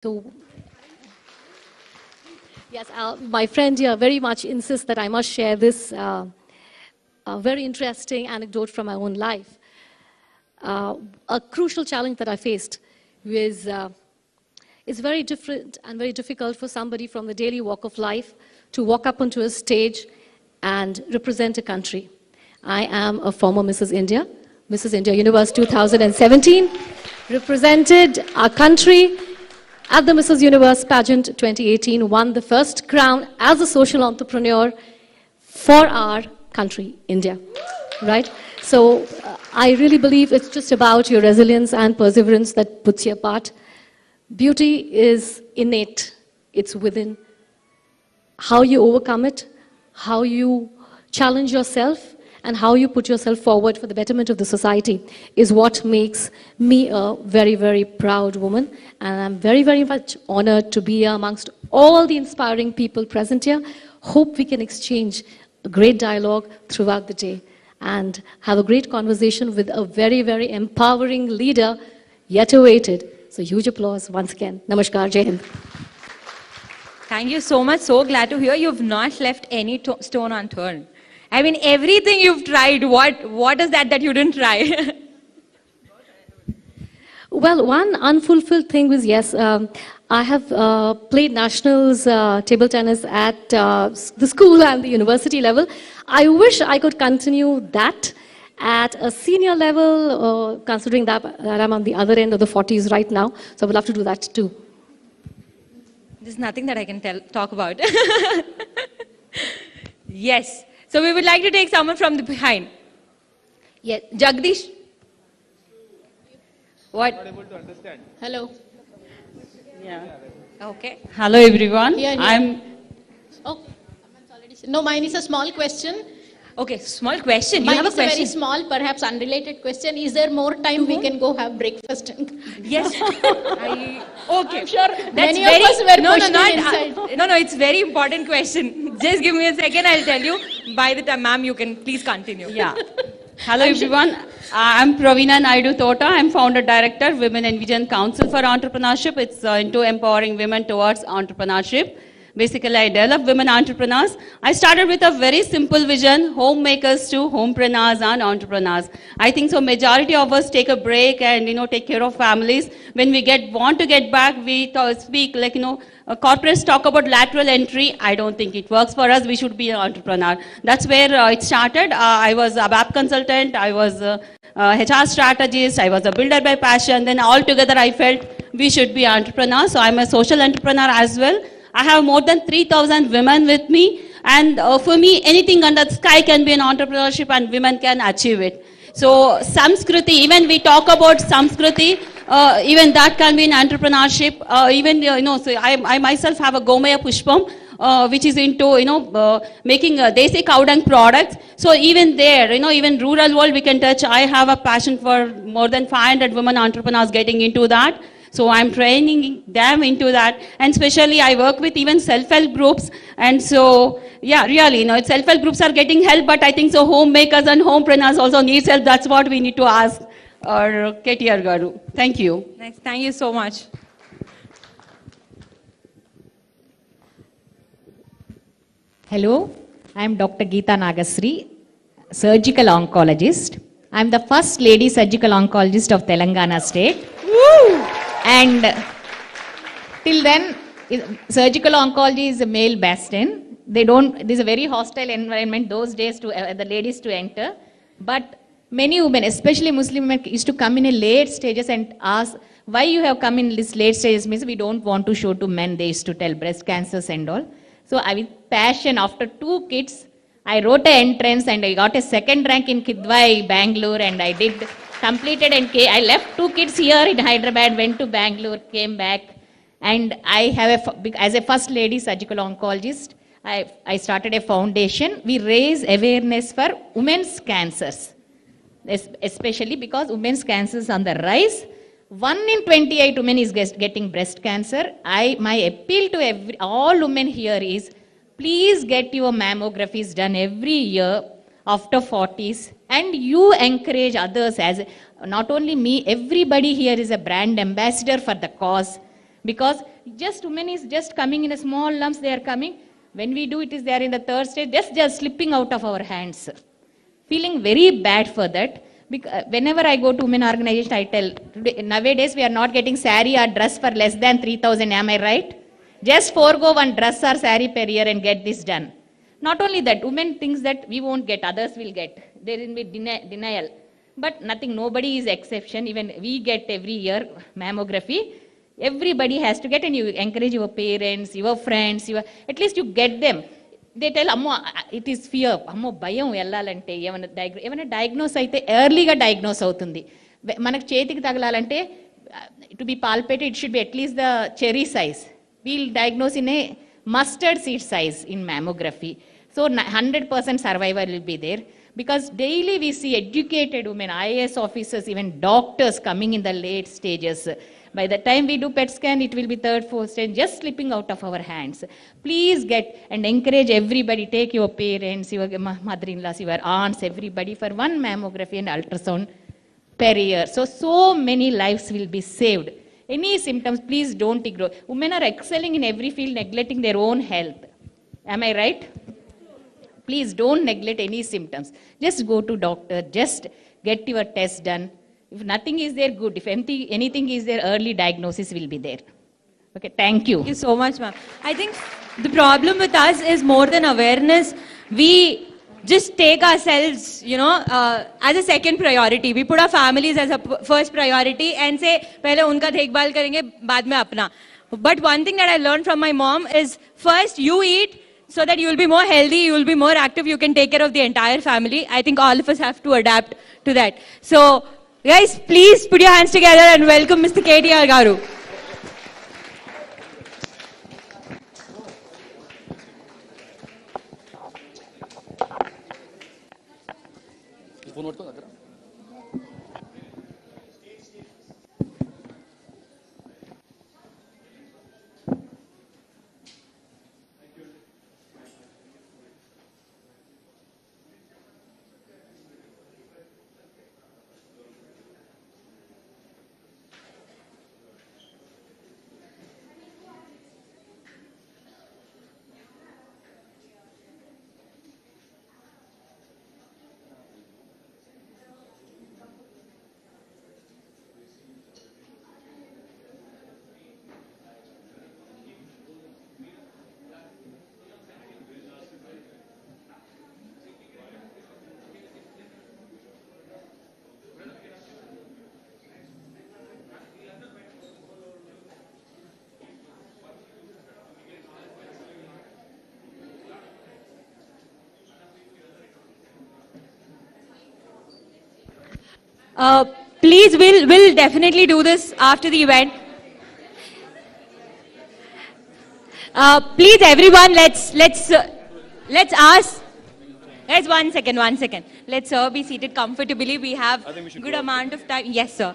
So, yes, my friend here very much insists that I must share this very interesting anecdote from my own life. A crucial challenge that I faced was it's very different and very difficult for somebody from the daily walk of life to walk up onto a stage and represent a country. I am a former Mrs. India Universe 2017, represented our country at the Mrs. Universe pageant 2018, won the first crown as a social entrepreneur for our country, India, right? So I really believe it's just about your resilience and perseverance that puts you apart. Beauty is innate, it's within. How you overcome it, how you challenge yourself, and how you put yourself forward for the betterment of the society is what makes me a very, very proud woman. And I'm very, very much honored to be amongst all the inspiring people present here. Hope we can exchange a great dialogue throughout the day and have a great conversation with a very, very empowering leader, yet awaited. So huge applause once again. Namaskar, Jai Hind. Thank you so much. So glad to hear you've not left any stone unturned. I mean, everything you've tried, what is that you didn't try? Well, one unfulfilled thing was, yes, I have played nationals table tennis at the school and the university level. I wish I could continue that at a senior level, considering that I'm on the other end of the 40s right now. So I would love to do that too. There's nothing that I can talk about. Yes. So we would like to take someone from the behind. Yes, Jagdish. What? Not able to understand. Hello. Yeah. Okay. Hello everyone. Here. Oh, no, mine is a small question. Okay, small question. Mine You have a is question. very small, perhaps unrelated question. Is there more time we can go have breakfast? Yes. Okay. I'm sure That's many very, of us were no, questioning inside. no, it's very important question. Just give me a second, I'll tell you. By the time, ma'am, you can please continue. Yeah. Hello everyone. I'm Praveena Naidu Tota. I'm founder director, Women and Vision Council for Entrepreneurship. It's into empowering women towards entrepreneurship. Basically, I develop women entrepreneurs. I started with a very simple vision, homemakers to homepreneurs and entrepreneurs. I think so majority of us take a break and, take care of families. When we want to get back, we speak like, corporates talk about lateral entry. I don't think it works for us. We should be an entrepreneur. That's where it started. I was a web consultant. I was a HR strategist. I was a builder by passion. Then all together, I felt we should be entrepreneurs. So I'm a social entrepreneur as well. I have more than 3,000 women with me, and for me, anything under the sky can be an entrepreneurship and women can achieve it. So Samskriti, even we talk about Samskriti, even that can be an entrepreneurship. So I myself have a Gomaya Pushpam, which is into, making desi cow dung products. So even there, even rural world we can touch. I have a passion for more than 500 women entrepreneurs getting into that. So I'm training them into that, and especially I work with even self-help groups. And so, yeah, really, self-help groups are getting help, but I think so homemakers and homepreneurs also need help. That's what we need to ask our KTR Garu. Thank you. Nice. Thank you so much. Hello, I am Dr. Geeta Nagasri, surgical oncologist. I am the first lady surgical oncologist of Telangana state. Woo! And till then, surgical oncology is a male bastion. It is a very hostile environment those days to the ladies to enter. But many women, especially Muslim women, used to come in a late stages and ask, why you have come in this late stages? Means we don't want to show to men, they used to tell breast cancers and all. So with passion, after 2 kids, I wrote an entrance and I got a 2nd rank in Kidwai, Bangalore, and I completed and I left 2 kids here in Hyderabad, went to Bangalore, came back, and I have as a first lady surgical oncologist, I started a foundation. We raise awareness for women's cancers, especially because women's cancers on the rise. 1 in 28 women is getting breast cancer. My appeal to all women here is, please get your mammographies done every year after 40s, and you encourage others not only me, everybody here is a brand ambassador for the cause, because Just women is just coming in a small lumps, they are coming. When we do it is they are in the third stage, just slipping out of our hands. Feeling very bad for that. Because whenever I go to women organization, I tell, today, nowadays we are not getting saree or dress for less than 3,000, am I right? Just forego one dress or saree per year and get this done. Not only that, women thinks that we won't get, others will get. There will be denial. But nothing, nobody is exception. Even we get every year mammography. Everybody has to get, and you encourage your parents, your friends, at least you get them. They tell, Amma, it is fear. Amma, bayam vellalante. Evana diagnose aithe early ga diagnose avutundi. Manaku chetiki tagalalante, to be palpated, it should be at least the cherry size. We'll diagnose in a mustard seed size in mammography. So 100% survival will be there. Because daily we see educated women, IAS officers, even doctors coming in the late stages. By the time we do PET scan, it will be third, fourth stage, just slipping out of our hands. Please get and encourage everybody, take your parents, your mother-in-laws, your aunts, everybody for one mammography and ultrasound per year. So many lives will be saved. Any symptoms, please don't ignore. Women are excelling in every field, neglecting their own health. Am I right? Please don't neglect any symptoms. Just go to doctor, just get your test done. If nothing is there, good. If anything is there, early diagnosis will be there. Okay, thank you. Thank you so much, ma'am. I think the problem with us is more than awareness. We just take ourselves, as a second priority. We put our families as a first priority and say, "Pehle unka dekhbhal karenge, baad mein apna." But one thing that I learned from my mom is, first you eat so that you will be more healthy, you will be more active, you can take care of the entire family. I think all of us have to adapt to that. So, guys, please put your hands together and welcome Mr. KTR Garu. Please, we'll definitely do this after the event. Please, everyone, let's ask. Guys, one second. Let's be seated comfortably. We have good amount of time. Yes, sir.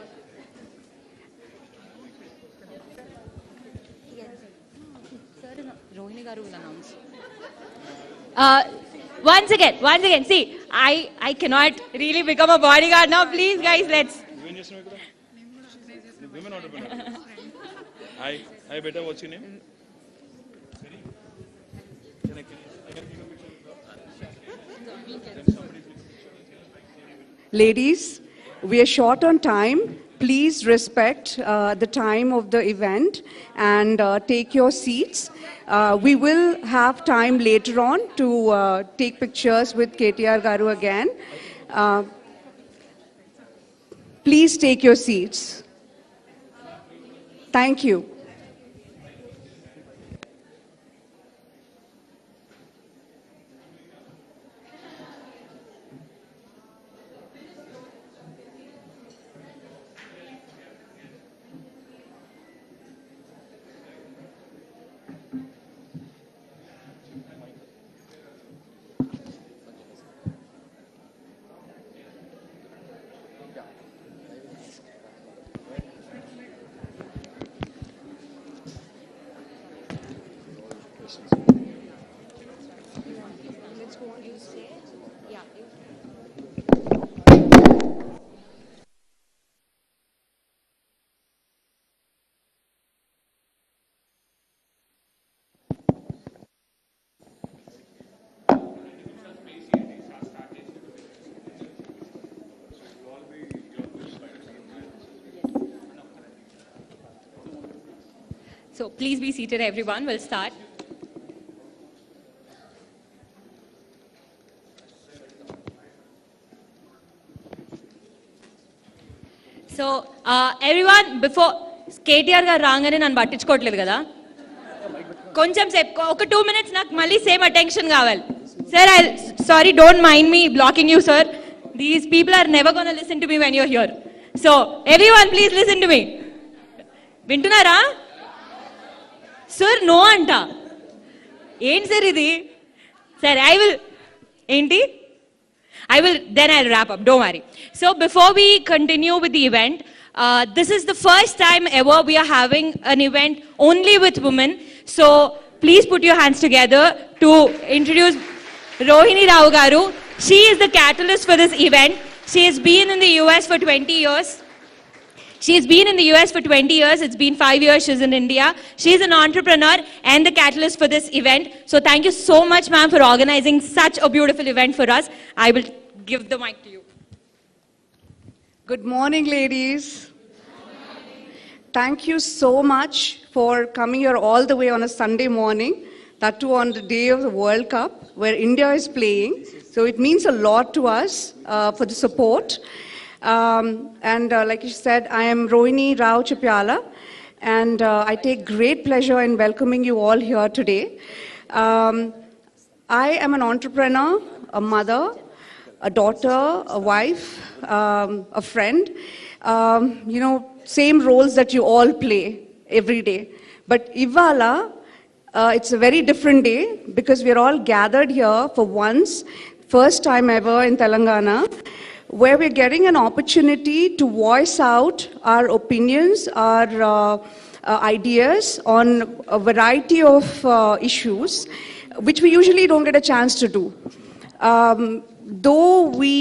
Once again. See, I cannot really become a bodyguard now. Please, guys, let's. Women entrepreneur. Hi, beta, what's your name? Ladies, we are short on time. Please respect the time of the event and take your seats. We will have time later on to take pictures with KTR Garu again. Please take your seats. Thank you. So please be seated, everyone. We'll start. So, everyone, before KTR గారు రాగానే నన్ను పట్టించుకోవట్లేదు కదా, కొంచెం సేపు ఒక 2 minutes నాకు మళ్ళీ సేమ్ అటెన్షన్ కావాలి. Sir, sorry, don't mind me blocking you, sir. These people are never going to listen to me when you're here. So, everyone, please listen to me. వింటున్నారా? Sir, no అంట. ఏంటి sir ఇది? Sir, then I'll wrap up, don't worry. So before we continue with the event, this is the first time ever we are having an event only with women. So please put your hands together to introduce Rohini Rao Garu. She is the catalyst for this event. She has been in the US for 20 years. She's been in the US for 20 years. It's been 5 years she's in India. She's an entrepreneur and the catalyst for this event. So thank you so much, ma'am, for organizing such a beautiful event for us. I will give the mic to you. Good morning, ladies. Thank you so much for coming here all the way on a Sunday morning, that too on the day of the World Cup, where India is playing. So it means a lot to us for the support. Like you said, I am Rohini Rao Chipyala, and I take great pleasure in welcoming you all here today. I am an entrepreneur, a mother, a daughter, a wife, a friend. Same roles that you all play every day. But Ivala, it's a very different day because we're all gathered here for once, first time ever in Telangana, where we're getting an opportunity to voice out our opinions, our ideas on a variety of issues, which we usually don't get a chance to do. Though we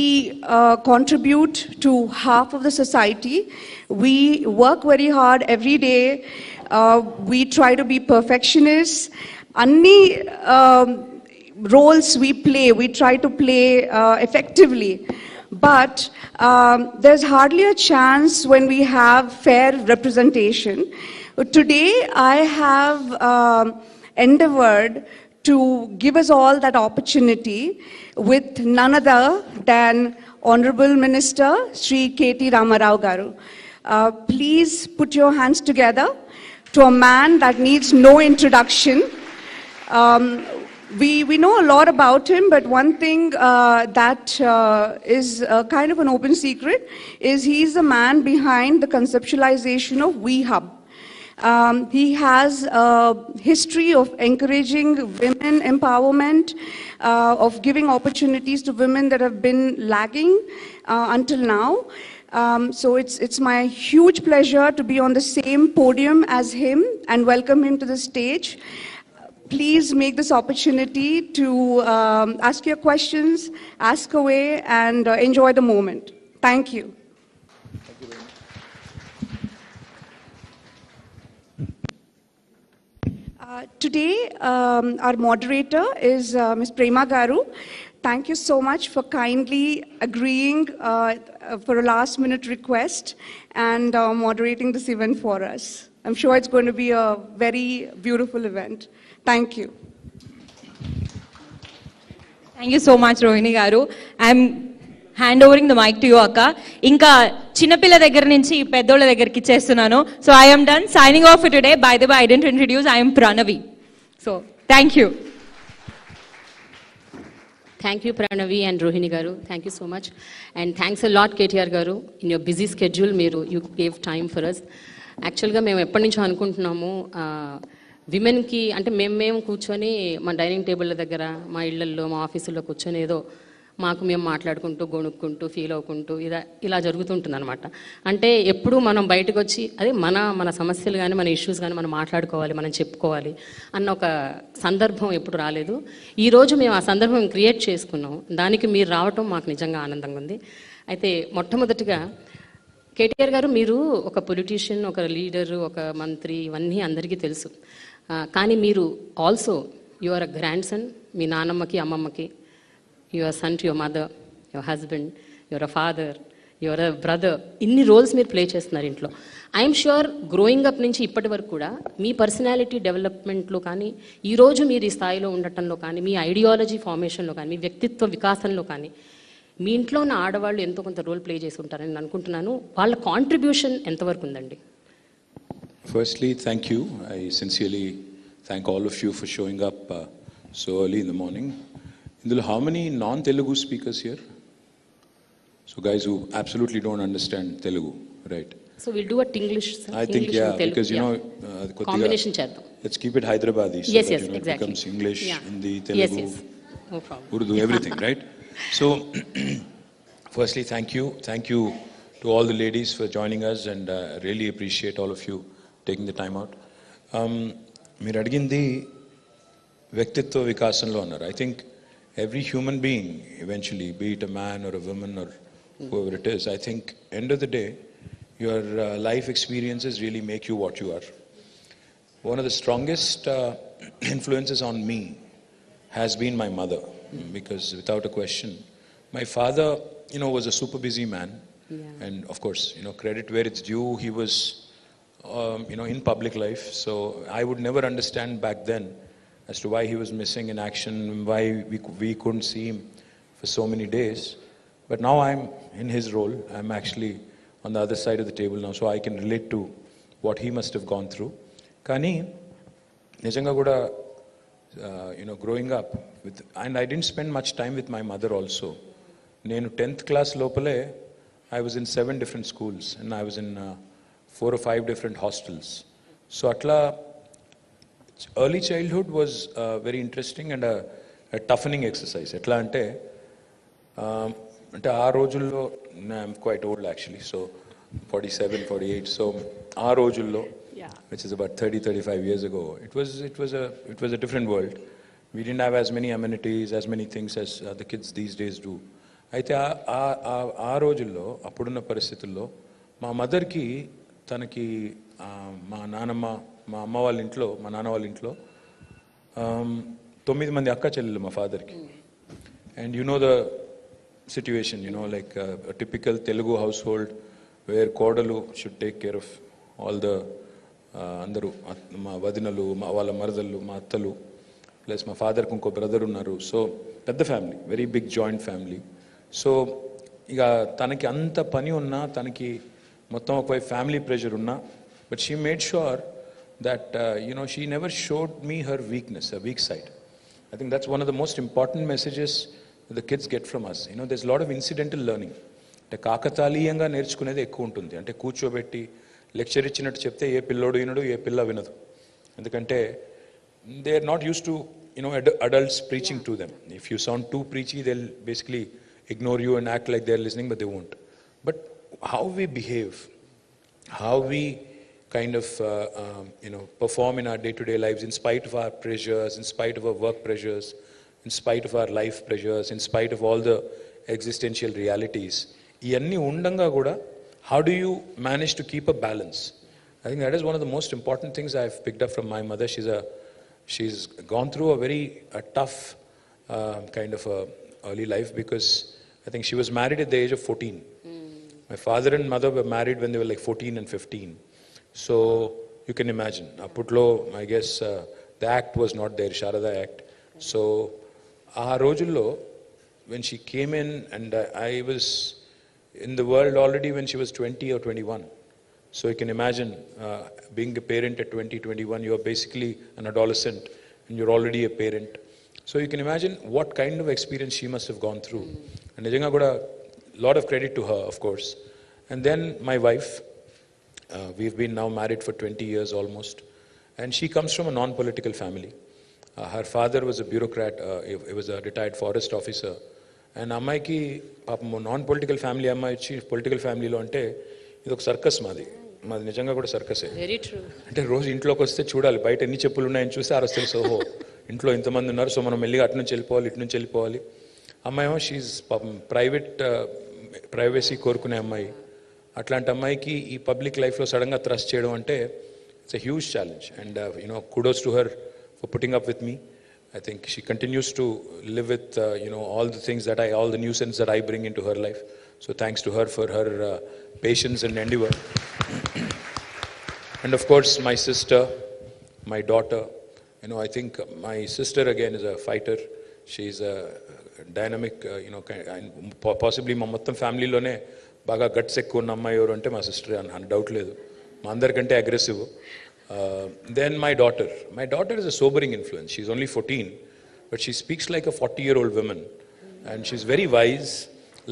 contribute to half of the society, we work very hard every day. We try to be perfectionists. Any roles we play, we try to play effectively. But there's hardly a chance when we have fair representation. Today, I have endeavored to give us all that opportunity with none other than Honorable Minister Sri K.T. Ramarao Garu. Please put your hands together to a man that needs no introduction. We know a lot about him, but one thing that is kind of an open secret is he's the man behind the conceptualization of WeHub. He has a history of encouraging women empowerment, of giving opportunities to women that have been lagging until now. So it's my huge pleasure to be on the same podium as him and welcome him to the stage. Please make this opportunity to ask your questions, ask away, and enjoy the moment. Thank you. Today, our moderator is Ms. Prema Garu. Thank you so much for kindly agreeing for a last-minute request and moderating this event for us. I'm sure it's going to be a very beautiful event. Thank you. Thank you so much, Rohini Garu. I'm handovering the mic to you, Akka. Inka chinnapilla దగ్గర నుంచి పెద్దోళ్ళ దగ్గరికి ఇచ్చేస్తున్నాను. So I am done signing off for today. By the way, I didn't introduce. I am Pranavi. So thank you. Thank you, Pranavi and Rohini Garu. Thank you so much. And thanks a lot, KTR Garu. In your busy schedule, you gave time for us. యాక్చువల్గా మేము ఎప్పటి నుంచో అనుకుంటున్నాము విమెన్కి అంటే మేము కూర్చొని మా dining టేబుల్ల దగ్గర మా ఇళ్లల్లో మా ఆఫీసుల్లో కూర్చొని ఏదో మాకు మేము మాట్లాడుకుంటూ గొణుక్కుంటూ ఫీల్ అవ్వుకుంటూ ఇలా జరుగుతుంటుంది అనమాట. అంటే ఎప్పుడు మనం బయటకు వచ్చి అదే మన సమస్యలు కానీ మన ఇష్యూస్ కానీ మనం మాట్లాడుకోవాలి, మనం చెప్పుకోవాలి అన్న ఒక సందర్భం ఎప్పుడు రాలేదు. ఈరోజు మేము ఆ సందర్భం క్రియేట్ చేసుకున్నాం. దానికి మీరు రావటం మాకు నిజంగా ఆనందంగా ఉంది. అయితే మొట్టమొదటిగా కేటీఆర్ గారు, మీరు ఒక పొలిటీషియన్, ఒక లీడరు, ఒక మంత్రి, ఇవన్నీ అందరికీ తెలుసు. కానీ మీరు also your a grandson, మీ నాన్నమ్మకి అమ్మమ్మకి, your son to your mother, your husband, your a father, your a brother, ఇన్ని రోల్స్ మీరు ప్లే చేస్తున్నారు ఇంట్లో. ఐఎమ్ షూర్ గ్రోయింగ్ అప్ నుంచి ఇప్పటి వరకు కూడా మీ పర్సనాలిటీ డెవలప్మెంట్లో కానీ, ఈరోజు మీరు ఈ స్థాయిలో ఉండటంలో కానీ, మీ ఐడియాలజీ ఫార్మేషన్లో కానీ, మీ వ్యక్తిత్వ వికాసంలో కానీ మీ ఇంట్లో ఉన్న ఆడవాళ్ళు ఎంతో కొంత రోల్ ప్లే చేసి ఉంటారని నేను అనుకుంటున్నాను. వాళ్ళ కాంట్రిబ్యూషన్ ఎంతవరకు ఉందండి? Firstly, thank you. I sincerely thank all of you for showing up so early in the morning. Indul, how many non-Telugu speakers here? So guys who absolutely don't understand Telugu, right? So we'll do a Tinglish, sir. I think, English yeah, and Telugu, because you know, combination cheddam. let's keep it Hyderabadi so Yes, that yes, you know, exactly. it becomes English, Yeah. Hindi, Telugu, Yes, yes. No problem. Urdu, everything, right? So, firstly, thank you. Thank you to all the ladies for joining us, and really appreciate all of you taking the time out. మీరు అడిగింది వ్యక్తిత్వ వికాసంలో అన్నారు. I think every human being eventually, be it a man or a woman or whoever it is, I think end of the day, your life experiences really make you what you are. One of the strongest influences on me has been my mother, because without a question, my father, you know, was a super busy man, and of course, you know, credit where it's due, he was you know, in public life, so I would never understand back then as to why he was missing in action, why we couldn't see him for so many days. But now I'm in his role. I'm actually on the other side of the table now, so I can relate to what he must have gone through. Kani nijanga kuda you know, growing up with, and I didn't spend much time with my mother also. Nenu 10th class lopale I was in 7 different schools, and I was in 4 or 5 different hostels. So atla early childhood was very interesting and a toughening exercise. Etla ante aa rojullo, I'm quite old actually, so 47, 48. So aa rojullo, which is about 30-35 years ago, it was a different world. We didn't have as many amenities, as many things as the kids these days do. అయితే ఆ రోజుల్లో, అప్పుడున్న పరిస్థితుల్లో మా మదర్కి, తనకి మా నాన్నమ్మ, మా అమ్మ వాళ్ళ ఇంట్లో, మా నాన్న వాళ్ళ ఇంట్లో 9 మంది అక్క చెల్లెలు మా ఫాదర్కి. And you know the situation, you know, like typical Telugu household where కోడలు should take care of all the అందరూ, మా వదినలు, మా వాళ్ళ మరదళ్ళు, మా అత్తలు, ప్లస్ మా ఫాదర్కి ఇంకో బ్రదర్ ఉన్నారు. సో పెద్ద family, very big joint family. So ఇక తనకి అంత పని ఉన్నా, తనకి మొత్తం ఒకవైపు ఫ్యామిలీ ప్రెషర్ ఉన్నా, but she made sure that you know, she never showed me her weakness, her weak side. I think that's one of the most important messages that the kids get from us. You know, there's a lot of incidental learning. అంటే కాకతాళీయంగా నేర్చుకునేది ఎక్కువ ఉంటుంది. అంటే కూర్చోబెట్టి lecture ఇచ్చినట్టు చెప్తే ఏ పిల్లోడు వినడు, ఏ పిల్ల వినదు. ఎందుకంటే they are not used to, you know, adults preaching to them. If you sound too preachy, they'll basically ignore you and act like they're listening, but they won't. But how we behave, how we kind of you know, perform in our day-to-day lives in spite of our pressures, in spite of our work pressures, in spite of our life pressures, in spite of all the existential realities, iyanni undanga kuda how do you manage to keep a balance? I think that is one of the most important things I've picked up from my mother. She's gone through a very tough kind of early life, because I think she was married at the age of 14. My father and mother were married when they were like 14 and 15. So you can imagine, Aputlo, I guess the act was not there, Sharada Act. So aa rojullo, when she came in, and I was in the world already when she was 20 or 21. So you can imagine being a parent at 20, 21, you're basically an adolescent and you're already a parent. So you can imagine what kind of experience she must have gone through. And nijanga kuda lot of credit to her, of course. And then my wife, we've been now married for 20 years almost, and she comes from a non-political family. Her father was a bureaucrat, he was a retired forest officer. And అమ్మాయికి పాపం non-political family అమ్మాయి వచ్చి political ఫ్యామిలీలో అంటే ఇది ఒక circus. మాది నిజంగా కూడా సర్కసే. Very true. అంటే రోజు ఇంట్లోకి వస్తే చూడాలి, బయట ఎన్ని చెప్పులు ఉన్నాయని చూస్తే ఆ రోజు తెలుసు, ఓహో ఇంట్లో ఇంతమంది ఉన్నారు, సో మనం మెల్లిగా అటు నుంచి వెళ్ళిపోవాలి, ఇటు నుంచి వెళ్ళిపోవాలి. అమ్మాయి ఏమో షీజ్ పాపం ప్రైవసీ కోరుకునే అమ్మాయి. అట్లాంటి అమ్మాయికి ఈ పబ్లిక్ లైఫ్లో సడన్గా థ్రస్ట్ చేయడం అంటే it's a huge challenge. And you know, kudos to her for putting up with me. I think she continues to live with, you know, all the things that all the nuisance that I bring into her life. So thanks to her for her patience and endeavor. And of course, my sister, my daughter. I think my sister again is a fighter. She's a dynamic, possibly మా మొత్తం ఫ్యామిలీలోనే బాగా guts ఎక్కువ ఉన్న అమ్మాయి ఎవరు అంటే మా sister అని డౌట్ లేదు. మా అందరికంటే aggressive. Then my daughter. My daughter is a sobering influence. She's only 14, but she speaks like a 40-year-old woman. And she's very wise.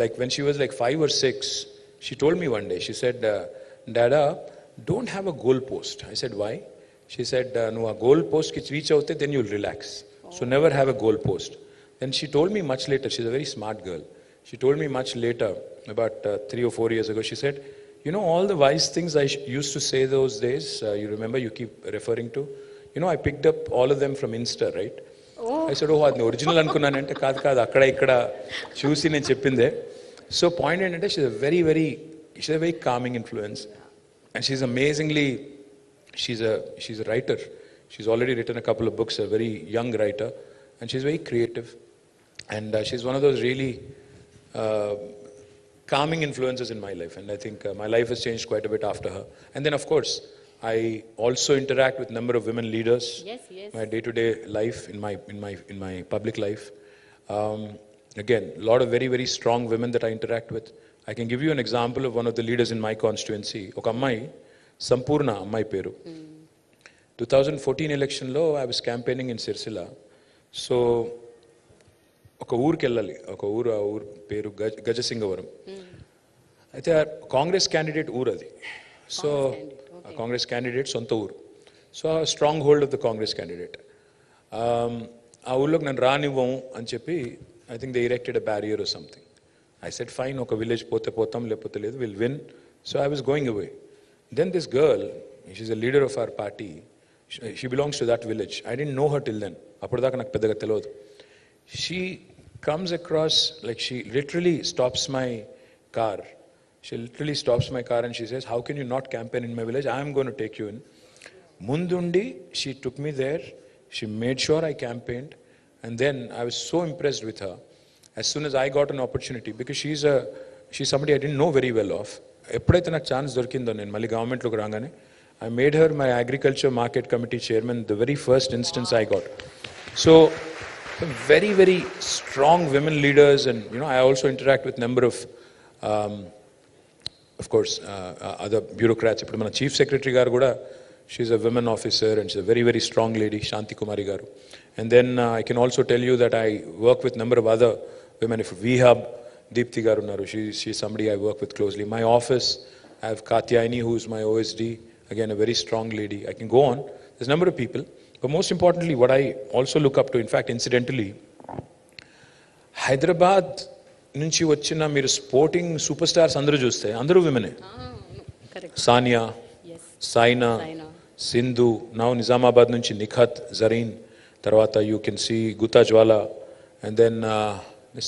Like when she was like 5 or 6, she told me one day, she said, Dada, don't have a goal post. I said, why? She said, no, a goal post ki reach out, then you'll relax. So never have a goal post. Then she told me much later, she's a very smart girl. She told me much later, about 3 or 4 years ago, she said, all the wise things I used to say those days, you remember, you keep referring to, I picked up all of them from Insta, right? I said, అది original అనుకున్నానంటే కాదు అక్కడ ఇక్కడ చూసి నేను చెప్పిందే. So point ఏంటంటే షీ's a very calming influence. And she's amazingly, she's a writer. She's already written a couple of books, a very young writer. And she's very creative. And she's one of those really calming influences in my life. And I think my life has changed quite a bit after her. And then, of course, I also interact with a number of women leaders. Yes. My day-to-day life, in my public life. Again, a lot of very, very strong women that I interact with. I can give you an example of one of the leaders in my constituency. Oka ammai, Sampurna ammai peru. 2014 election lo, I was campaigning in Sirsila. So, oka ఊరికి వెళ్ళాలి, ఒక ఊరు పేరు గజసింగవరం. అయితే Congress candidate ఊరు అది. So Congress candidate సొంత ఊరు. So strong hold of the Congress candidate. ఆ ఊళ్ళోకి నన్ను రానివ్వం అని చెప్పి, I think they erected a barrier or something. I said, fine, oka village pote potam lepote ledu, we'll win. So I was going away. Then this girl, she's a leader of our party, she belongs to that village. I didn't know her till then. Appadaka nak pedaga telodu. She comes across, like she literally stops my car. She literally stops my car and she says, how can you not campaign in my village? I am going to take you in. Mundundi, she took me there. She made sure I campaigned. And then I was so impressed with her. As soon as I got an opportunity, because she's somebody I didn't know very well of. ఎప్పుడైతే నాకు chance దొరికిందో నేను మళ్ళీ గవర్నమెంట్లోకి రాగానే, I made her my agriculture market committee chairman the very first instance I got. So some very, very strong women leaders, and I also interact with number of course, other bureaucrats. ఇప్పుడు మన chief secretary గారు కూడా, she's a women officer and she's a very, very strong lady, Shanti Kumari garu. And then I can also tell you that I work with number of other women. If we have Deepthi garu unnaru, she's somebody I work with closely. My office, I have Kakatiya, who's my OSD, again a very strong lady. I can go on. There's a number of people. But most importantly, what I also look up to, in fact, incidentally, Hyderabad నుంచి వచ్చిన మీరు sporting super stars అందరూ చూస్తే అందరూ విమెనే. Sania, Saina, Sindhu, now Nizamabad నుంచి నిఖత్, జరీన్, తర్వాత you can see Gutta Jwala, and then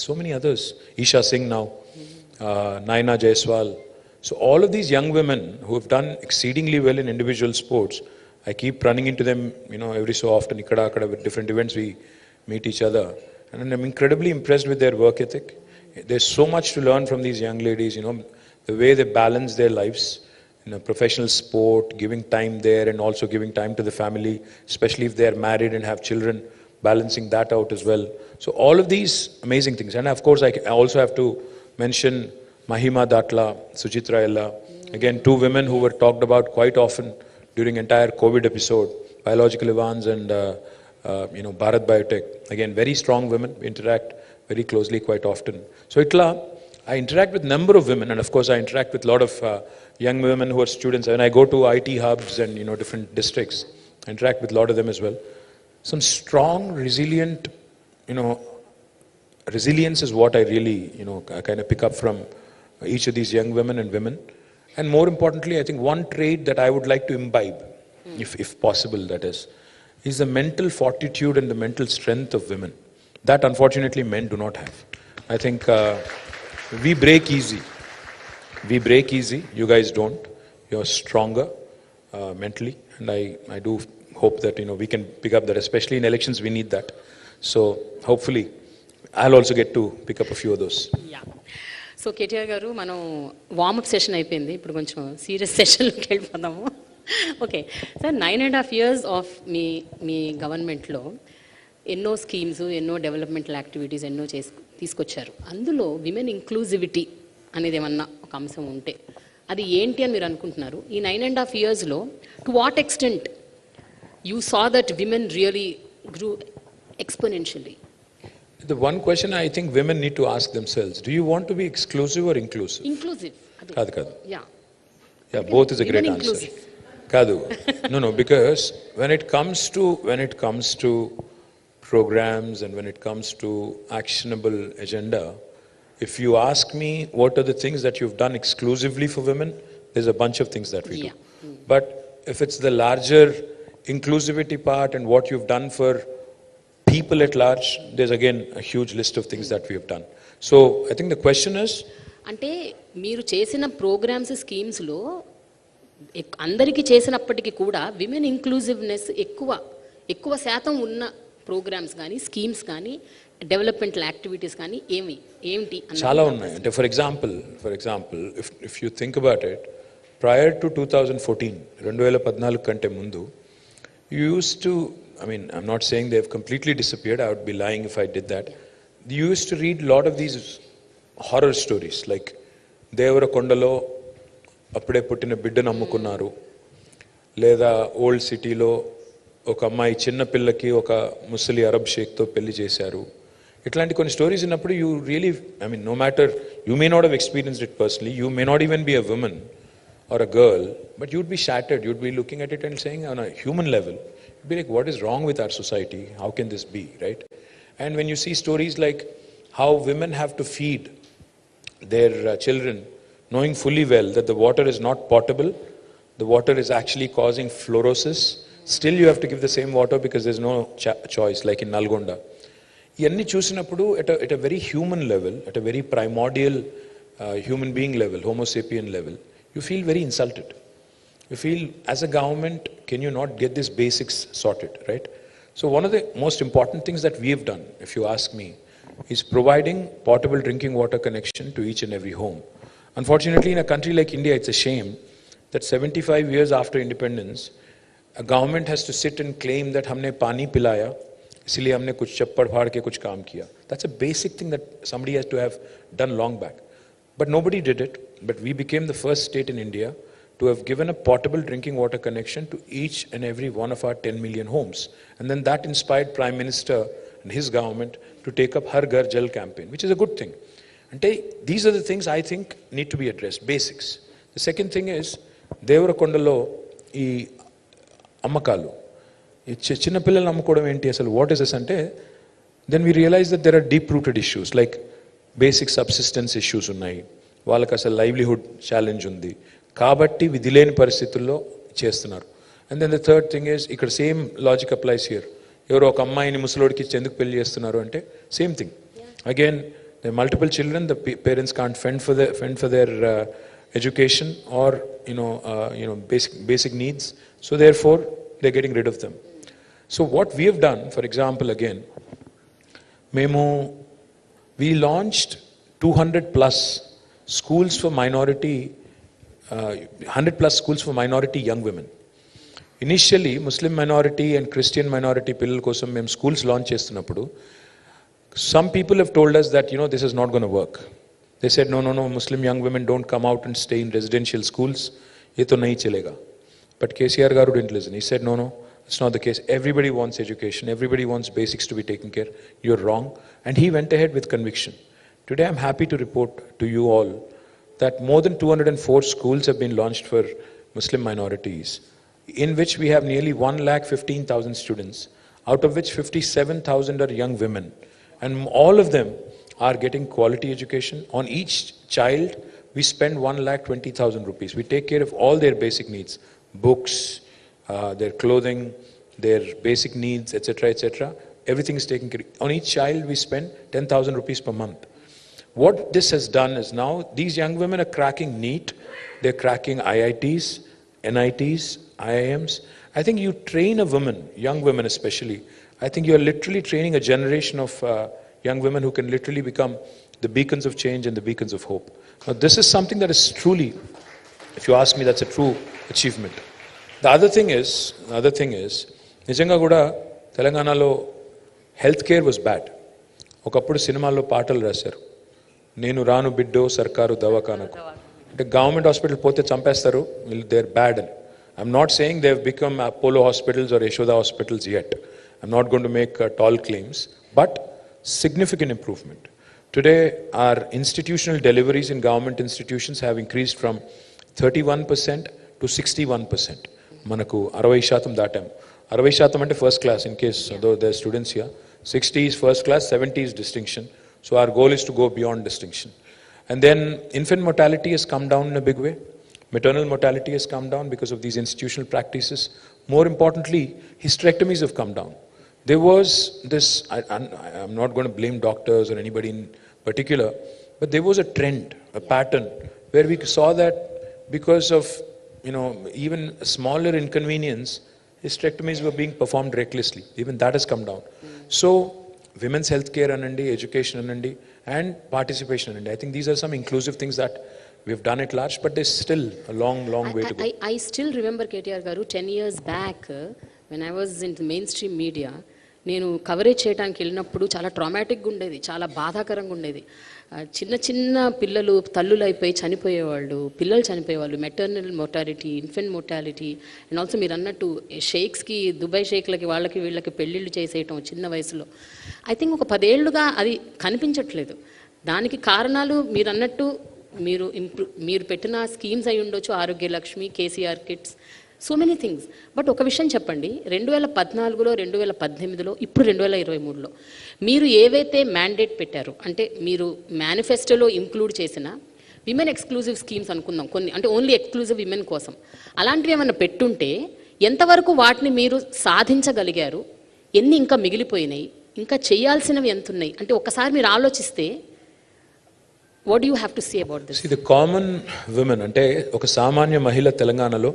so many others, Isha Singh now, Naina Jaiswal. So all of these young women who have done exceedingly well in individual sports, I keep running into them, every so often, ikkada with different events we meet each other, and I'm incredibly impressed with their work ethic. There's so much to learn from these young ladies, the way they balance their lives in a professional sport, giving time there and also giving time to the family, especially if they are married and have children, balancing that out as well. So all of these amazing things. And of course, I also have to mention Mahima Datla, Suchitra Ella. Again, two women who were talked about quite often during entire COVID episode, Biological Evans and Bharat Biotech. Again, very strong women, interact very closely quite often. So I interact with number of women, and of course I interact with a lot of young women who are students. When I go to IT hubs and different districts, I interact with a lot of them as well. Some strong, resilient, resilience is what I really, kind of pick up from each of these young women and women. And more importantly, I think one trait that I would like to imbibe, if possible, that is the mental fortitude and the mental strength of women. That unfortunately men do not have. I think we break easy. We break easy. You guys don't. You're stronger mentally, and I do hope that we can pick up that. Especially in elections, we need that. So hopefully, I'll also get to pick up a few of those. Yeah. So KTR గారు, మనం warm up session అయిపోయింది, ఇప్పుడు కొంచెం serious సెషన్లోకి వెళ్ళిపోదాము. Okay sir, 9.5 years of మీ గవర్నమెంట్లో ఎన్నో schemes, ఎన్నో developmental activities ఎన్నో తీసుకొచ్చారు. అందులో విమెన్ ఇంక్లూజివిటీ అనేది ఏమన్నా ఒక అంశం ఉంటే అది ఏంటి అని మీరు అనుకుంటున్నారు? ఈ 9.5 yearsలో to what extent you saw that women really grew exponentially? The one question I think women need to ask themselves, do you want to be exclusive or inclusive? Inclusive. Kadu. Yeah. Yeah, both is a great Women answer. inclusive. Kadu. No, because when it comes to programs and when it comes to actionable agenda, if you ask me what are the things that you've done exclusively for women, there's a bunch of things that we do. But if it's the larger inclusivity part and what you've done for people at large, there's again a huge list of things that we have done. So I think the question is, అంటే మీరు చేసిన programmes, స్కీమ్స్లో అందరికీ చేసినప్పటికీ కూడా women inclusiveness ఎక్కువ శాతం ఉన్న programmes కానీ, స్కీమ్స్ కానీ, డెవలప్మెంటల్ యాక్టివిటీస్ కానీ ఏమిటి? చాలా ఉన్నాయి. అంటే for example if you think about it, prior to 2014, 2014 కంటే ముందు, you used to, I mean, I'm not saying they've completely disappeared, I would be lying if I did that. You used to read a lot of these horror stories, like Devara Kondalo అప్పుడే పుట్టిన బిడ్డను అమ్ముకున్నారు, లేదా old సిటీలో ఒక అమ్మాయి చిన్న పిల్లకి ఒక ముసలి అరబ్ షేక్తో పెళ్లి చేశారు. ఇట్లాంటి కొన్ని స్టోరీస్ ఉన్నప్పుడు you really, I mean, no matter, you may not have experienced it personally, you may not even be a woman or a girl, but you'd be shattered. You'd be looking at it and saying on a human level, you'd be like, what is wrong with our society? How can this be, right? And when you see stories like how women have to feed their children, knowing fully well that the water is not potable, the water is actually causing fluorosis, still you have to give the same water because there's no choice, like in Nalgonda. ఇవన్నీ చూసినప్పుడు at a very human level, at a very primordial human being level, homo sapien level, you feel very insulted. You feel, as a government, can you not get these basics sorted, right? So one of the most important things that we have done, if you ask me, is providing potable drinking water connection to each and every home. Unfortunately, in a country like India, it's a shame that 75 years after independence, a government has to sit and claim that humne pani pilaya, isliye humne kuch chappad phad ke kuch kaam kiya. That's a basic thing that somebody has to have done long back. But nobody did it. But we became the first state in India to have given a portable drinking water connection to each and every one of our 10 million homes. And then that inspired Prime Minister and his government to take up Har Ghar Jal campaign, which is a good thing. And these are the things I think need to be addressed, basics. The second thing is, Devara Kondalo, ee ammakalu. Chinna pillal ammukodam enti asalu, what is this ante? Then we realize that there are deep-rooted issues, like basic subsistence issues ఉన్నాయి, వాళ్ళకి అసలు livelihood challenge ఉంది కాబట్టి విధి లేని పరిస్థితుల్లో చేస్తున్నారు. And then the third thing is, ఇక్కడ సేమ్ లాజిక్ అప్లైస్ హియర్. ఎవరో ఒక అమ్మాయిని ముసలోడికి ఇచ్చి ఎందుకు పెళ్లి చేస్తున్నారు అంటే same thing. Again the multiple children, the parents can't fend for their education or basic needs, so therefore they're getting rid of them. So what we have done, for example, again, we launched 200 plus schools for minority, 100 plus schools for minority young women. Initially, Muslim minority and Christian minority pillal kosam mem schools launch chestunappudu, some people have told us that, this is not going to work. They said, no, Muslim young women don't come out and stay in residential schools. Ye to nahi chalega. But KCR garu didn't listen. He said, no, it's not the case. Everybody wants education. Everybody wants basics to be taken care. You're wrong. And he went ahead with conviction. Today, I'm happy to report to you all that more than 204 schools have been launched for Muslim minorities, in which we have nearly 1,15,000 students, out of which 57,000 are young women. And all of them are getting quality education. On each child, we spend 1,20,000 rupees. We take care of all their basic needs, books, their clothing, their basic needs, etc. Everything is taken care of. On each child, we spend 10,000 rupees per month. What this has done is now these young women are cracking NEET, they're cracking IITs, NITs, IIMs. I think you train a woman, young women especially, I think you're literally training a generation of young women who can literally become the beacons of change and the beacons of hope. Now, this is something that is truly, if you ask me, that's a true achievement. The other thing is, Nijanga Guda, Telanganalo, healthcare was bad. ఒకప్పుడు సినిమాల్లో పాటలు రాశారు, నేను రాను బిడ్డో సర్కారు దవాఖానకు, అంటే government hospital పోతే చంపేస్తారు, దే ఆర్ బ్యాడ్ అని. I'm not saying they have become Apollo hospitals or Yashoda hospitals yet. I'm not going to make tall claims, but significant improvement. Today, our institutional deliveries in government institutions have increased from 31% to 61%. Manaku 60% datam. 60% ante first class, in case though there are students here. 60 is first class, 70 is distinction. So our goal is to go beyond distinction. And then infant mortality has come down in a big way. Maternal mortality has come down because of these institutional practices. More importantly, hysterectomies have come down. There was this, I'm not going to blame doctors or anybody in particular, but there was a trend, a pattern, where we saw that because of, even a smaller inconvenience, hysterectomies were being performed recklessly. Even that has come down. So, women's healthcare anandi, education anandi, and participation anandi. I think these are some inclusive things that we've done at large, but there's still a long way to go. I still remember, KTR garu, 10 years back, when I was in the mainstream media, నేను coverage చేయడానికి వెళ్ళినప్పుడు చాలా ట్రామాటిక్గా ఉండేది, చాలా బాధాకరంగా ఉండేది. చిన్న చిన్న పిల్లలు తల్లులు అయిపోయి చనిపోయేవాళ్ళు, పిల్లలు చనిపోయేవాళ్ళు, maternal mortality, infant mortality, and also మీరు అన్నట్టు షేక్స్కి, దుబాయ్ షేక్లకి వాళ్ళకి వీళ్ళకి పెళ్ళిళ్ళు చేసేయటం చిన్న వయసులో. ఐ థింక్ ఒక 10 ఏళ్ళుగా అది కనిపించట్లేదు. దానికి కారణాలు మీరు అన్నట్టు మీరు పెట్టిన స్కీమ్స్ అయి ఉండొచ్చు, Arogya Lakshmi, KCR kits, so many things. But ఒక విషయం చెప్పండి, 2014లో, 2018లో, ఇప్పుడు 2023లో మీరు ఏవైతే మ్యాండేట్ పెట్టారో, అంటే మీరు మేనిఫెస్టోలో ఇంక్లూడ్ చేసిన విమెన్ ఎక్స్క్లూజివ్ స్కీమ్స్ అనుకుందాం, కొన్ని అంటే ఓన్లీ ఎక్స్క్లూజివ్ విమెన్ కోసం, అలాంటివి ఏమైనా పెట్టుంటే ఎంతవరకు వాటిని మీరు సాధించగలిగారు, ఎన్ని ఇంకా మిగిలిపోయినాయి, ఇంకా చేయాల్సినవి ఎంత ఉన్నాయి, అంటే ఒకసారి మీరు ఆలోచిస్తే what do you have to say about this? See, the common women, అంటే ఒక సామాన్య మహిళ తెలంగాణలో,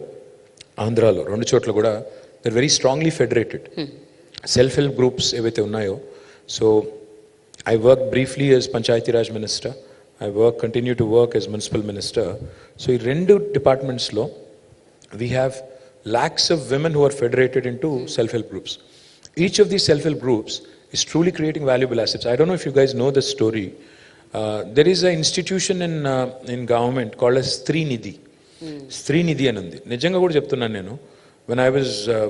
ఆంధ్రాలో, రెండు చోట్ల కూడా they're very strongly federated. Self-help groups ఏవైతే ఉన్నాయో, so I worked briefly as Panchayati Raj Minister, I continue to work as Municipal Minister. So ఈ రెండు డిపార్ట్మెంట్స్లో we have lakhs of women who are federated into self-help groups. Each of these self-help groups is truly creating valuable assets. I don't know if you guys know this story. There is an institution in government called as Srinidhi. Srinidhi anundi. Nijanga kuda cheptunnanu nenu. When I was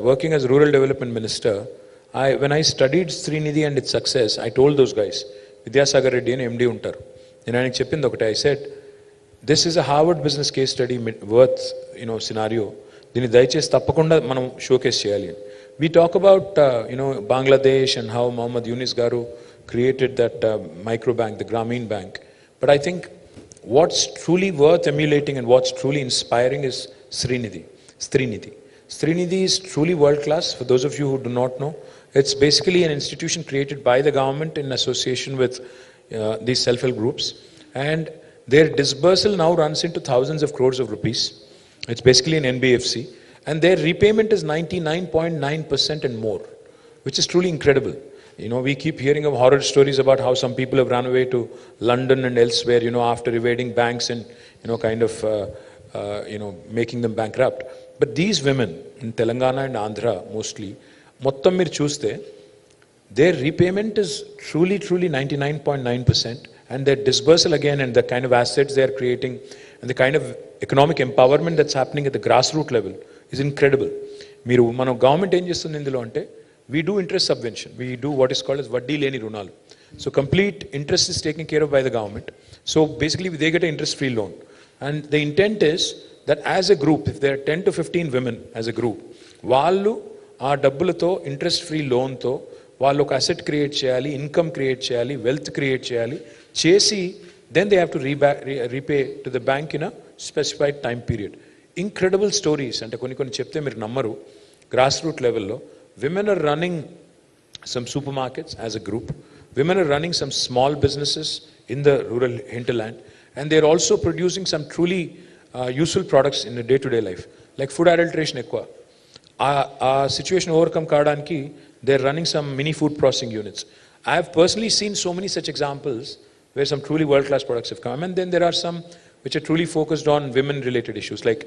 working as Rural Development Minister, when I studied Srinidhi and its success, I told those guys, Vidyasagar Reddy and MD untaru. Nenu ayaniki cheppindi okate, I said, this is a Harvard business case study worth, scenario. Dini dayachesi tappakunda manam showcase cheyali. We talk about, Bangladesh and how Muhammad Yunus garu created that microbank, the Grameen Bank. But I think what's truly worth emulating and what's truly inspiring is Srinidhi. Srinidhi is truly world class. For those of you who do not know, it's basically an institution created by the government in association with these self-help groups. And their disbursal now runs into thousands of crores of rupees. It's basically an NBFC. And their repayment is 99.9% and more, which is truly incredible. We keep hearing of horror stories about how some people have run away to London and elsewhere, after evading banks and, kind of, making them bankrupt. But these women in Telangana and Andhra mostly, mottam meer chuste, their repayment is truly 99.9%, and their disbursal again and the kind of assets they are creating and the kind of economic empowerment that's happening at the grassroots level is incredible. Meeru mana government em chestundi indulo ante, we do interest subvention. We do what is called as vaddi leni runalu. So complete interest is taken care of by the government. So basically they get an interest-free loan. And the intent is that as a group, if there are 10 to 15 women as a group, వాళ్ళు ఆ డబ్బులతో interest-free loanతో వాళ్ళు ఒక asset create చేయాలి, income create చేయాలి, wealth create చేసి, then they have to repay to the bank in a specified time period. Incredible stories. అంటే కొన్ని చెప్తే మీరు నమ్మరు. Grassroots level లో women are running some supermarkets as a group. Women are running some small businesses in the rural hinterland. And they're also producing some truly useful products in the day-to-day life. Like food adulteration ekwa. Situation overcome kadanki, they're running some mini food processing units. I have personally seen so many such examples where some truly world-class products have come. And then there are some which are truly focused on women-related issues, like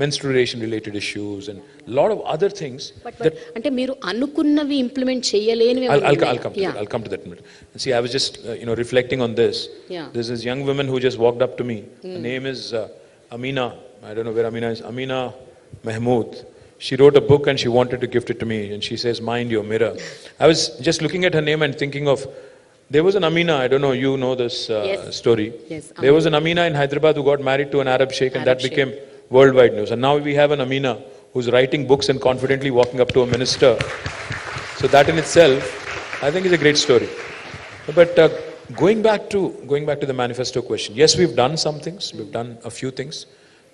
menstruation-related issues and a lot of other things. But అంటే మీరు అనుకున్నవి implement చేయలేనివి I'll come to that in a minute. And see, I was just reflecting on this. Yeah. There's this young woman who just walked up to me. Her name is Amina. I don't know where Amina is. Amina Mahmood. She wrote a book and she wanted to gift it to me. And she says, "Mind your mirror." I was just looking at her name and thinking of, there was an Amina, I don't know, you know this story. Yes, There was an Amina in Hyderabad who got married to an Arab sheikh, and that became worldwide news. And now we have an Amina who's writing books and confidently walking up to a minister. So that in itself, I think, is a great story. But going back to the manifesto question, yes, we've done some things, we've done a few things,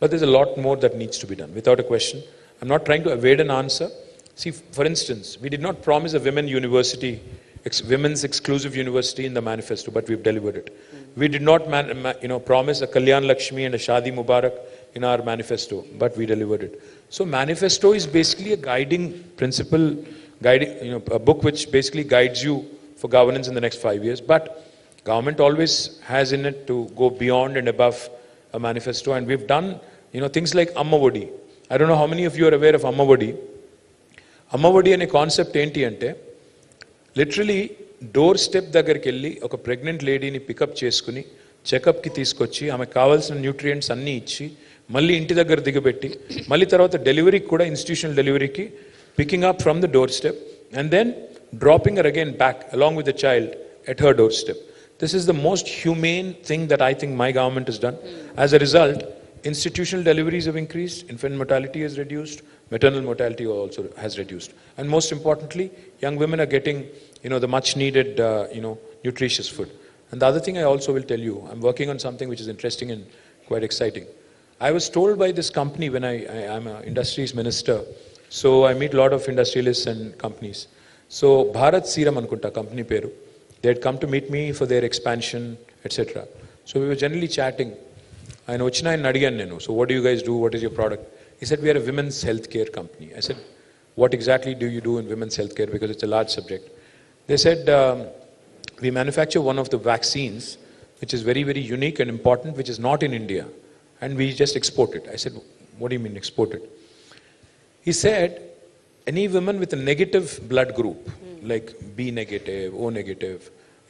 but there's a lot more that needs to be done, without a question. I'm not trying to evade an answer. See, for instance, we did not promise a women's exclusive university in the manifesto, but we've delivered it. We did not promise a Kalyan Lakshmi and a Shadi Mubarak in our manifesto, but we delivered it. So manifesto is basically a guiding principle, a book which basically guides you for governance in the next 5 years. But government always has in it to go beyond and above a manifesto, and we've done things like Amma Vodi. I don't know how many of you are aware of Amma Vodi. Amma Vodi ane concept enti ante, literally door step దగ్గరికి వెళ్ళి ఒక pregnant లేడీని pickup చేసుకుని చెకప్కి తీసుకొచ్చి ఆమెకు కావాల్సిన nutrients అన్నీ ఇచ్చి మళ్ళీ ఇంటి దగ్గర దిగబెట్టి మళ్ళీ తర్వాత డెలివరీకి కూడా ఇన్స్టిట్యూషనల్ డెలివరీకి picking up from the doorstep and then dropping her again back along with the child at her doorstep. This is the most humane thing that I think my government has done. As a result, institutional deliveries have increased, infant mortality has reduced, maternal mortality also has reduced. And most importantly, young women are getting, the much needed, nutritious food. And the other thing I also will tell you, I'm working on something which is interesting and quite exciting. I was told by this company when I'm an industries minister, so I meet a lot of industrialists and companies. So Bharat Serum Ankunta company peru, they had come to meet me for their expansion, etc. So we were generally chatting. I know China and Nadigan Nenu. So what do you guys do? What is your product? He said, we are a women's healthcare company. I said, what exactly do you do in women's healthcare? Because it's a large subject. They said, we manufacture one of the vaccines, which is very, very unique and important, which is not in India. And we just export it. I said, what do you mean export it? He said, any woman with a negative blood group, like B negative, O negative,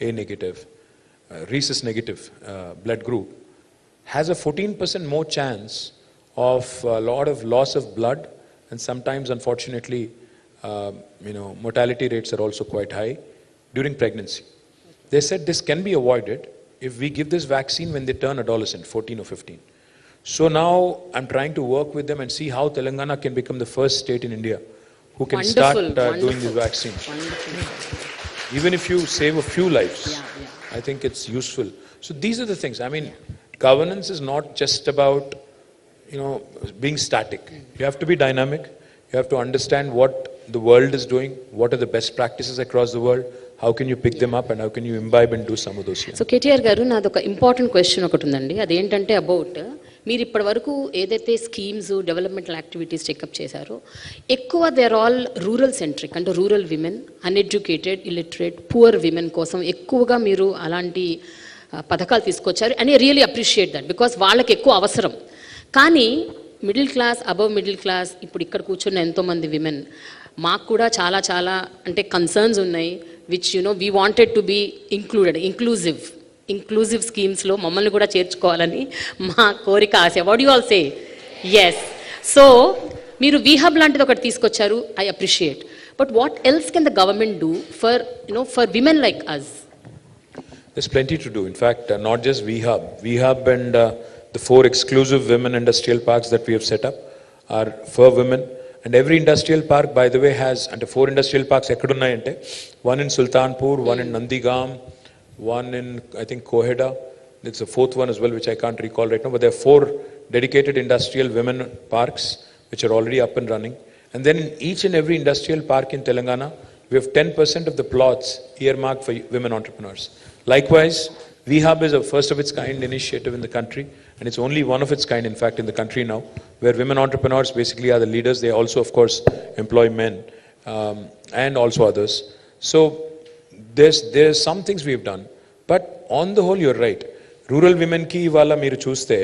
A negative, rhesus negative blood group, has a 14% more chance of a lot of loss of blood, and sometimes, unfortunately, mortality rates are also quite high during pregnancy. They said this can be avoided if we give this vaccine when they turn adolescent, 14 or 15. So now I'm trying to work with them and see how Telangana can become the first state in India who can start doing these vaccines. Even if you save a few lives, I think it's useful. So these are the things. I mean, governance is not just about, being static. You have to be dynamic. You have to understand what the world is doing, what are the best practices across the world, how can you pick them up, and how can you imbibe and do some of those here. So KTR garu నాది ఒక important question ఒకటి ఉందండి. అదేంటంటే about మీరు ఇప్పటి వరకు ఏదైతే schemes developmental activities checkup చేశారో ఎక్కువ they are all rural centric, అంటే rural women, uneducated, illiterate, poor women కోసం ఎక్కువగా మీరు అలాంటి పథకాలు తీసుకొచ్చారు. And really appreciate that, because వాళ్ళకి ఎక్కువ అవసరం. కానీ middle class, above middle class, ఇప్పుడు ఇక్కడ కూర్చున్న ఎంతోమంది విమెన్, మాకు కూడా చాలా చాలా అంటే కన్సర్న్స్ ఉన్నాయి, which we wanted to be inclusive స్కీమ్స్లో మమ్మల్ని కూడా చేర్చుకోవాలని మా కోరిక, ఆశ. What you all say? Yes. So మీరు వీహబ్ లాంటిది ఒకటి తీసుకొచ్చారు, I appreciate. But what else can the government do for women like us? There's plenty to do. In fact, not just VHub and the 4 exclusive women industrial parks that we have set up are for women. And every industrial park, by the way, has, and 4 industrial parks ekkadunnayi, one in Sultanpur, one in Nandigam, one in, I think, Koheda. There's a 4th one as well, which I can't recall right now. But there are 4 dedicated industrial women parks, which are already up and running. And then in each and every industrial park in Telangana, we have 10% of the plots earmarked for women entrepreneurs. Likewise, VHub is a first of its kind initiative in the country, and it's only one of its kind, in fact, in the country now, where women entrepreneurs basically are the leaders. They also, of course, employ men and also others. So there's some things we've done, but on the whole your right. రూరల్ విమెన్కి ఇవాళ మీరు చూస్తే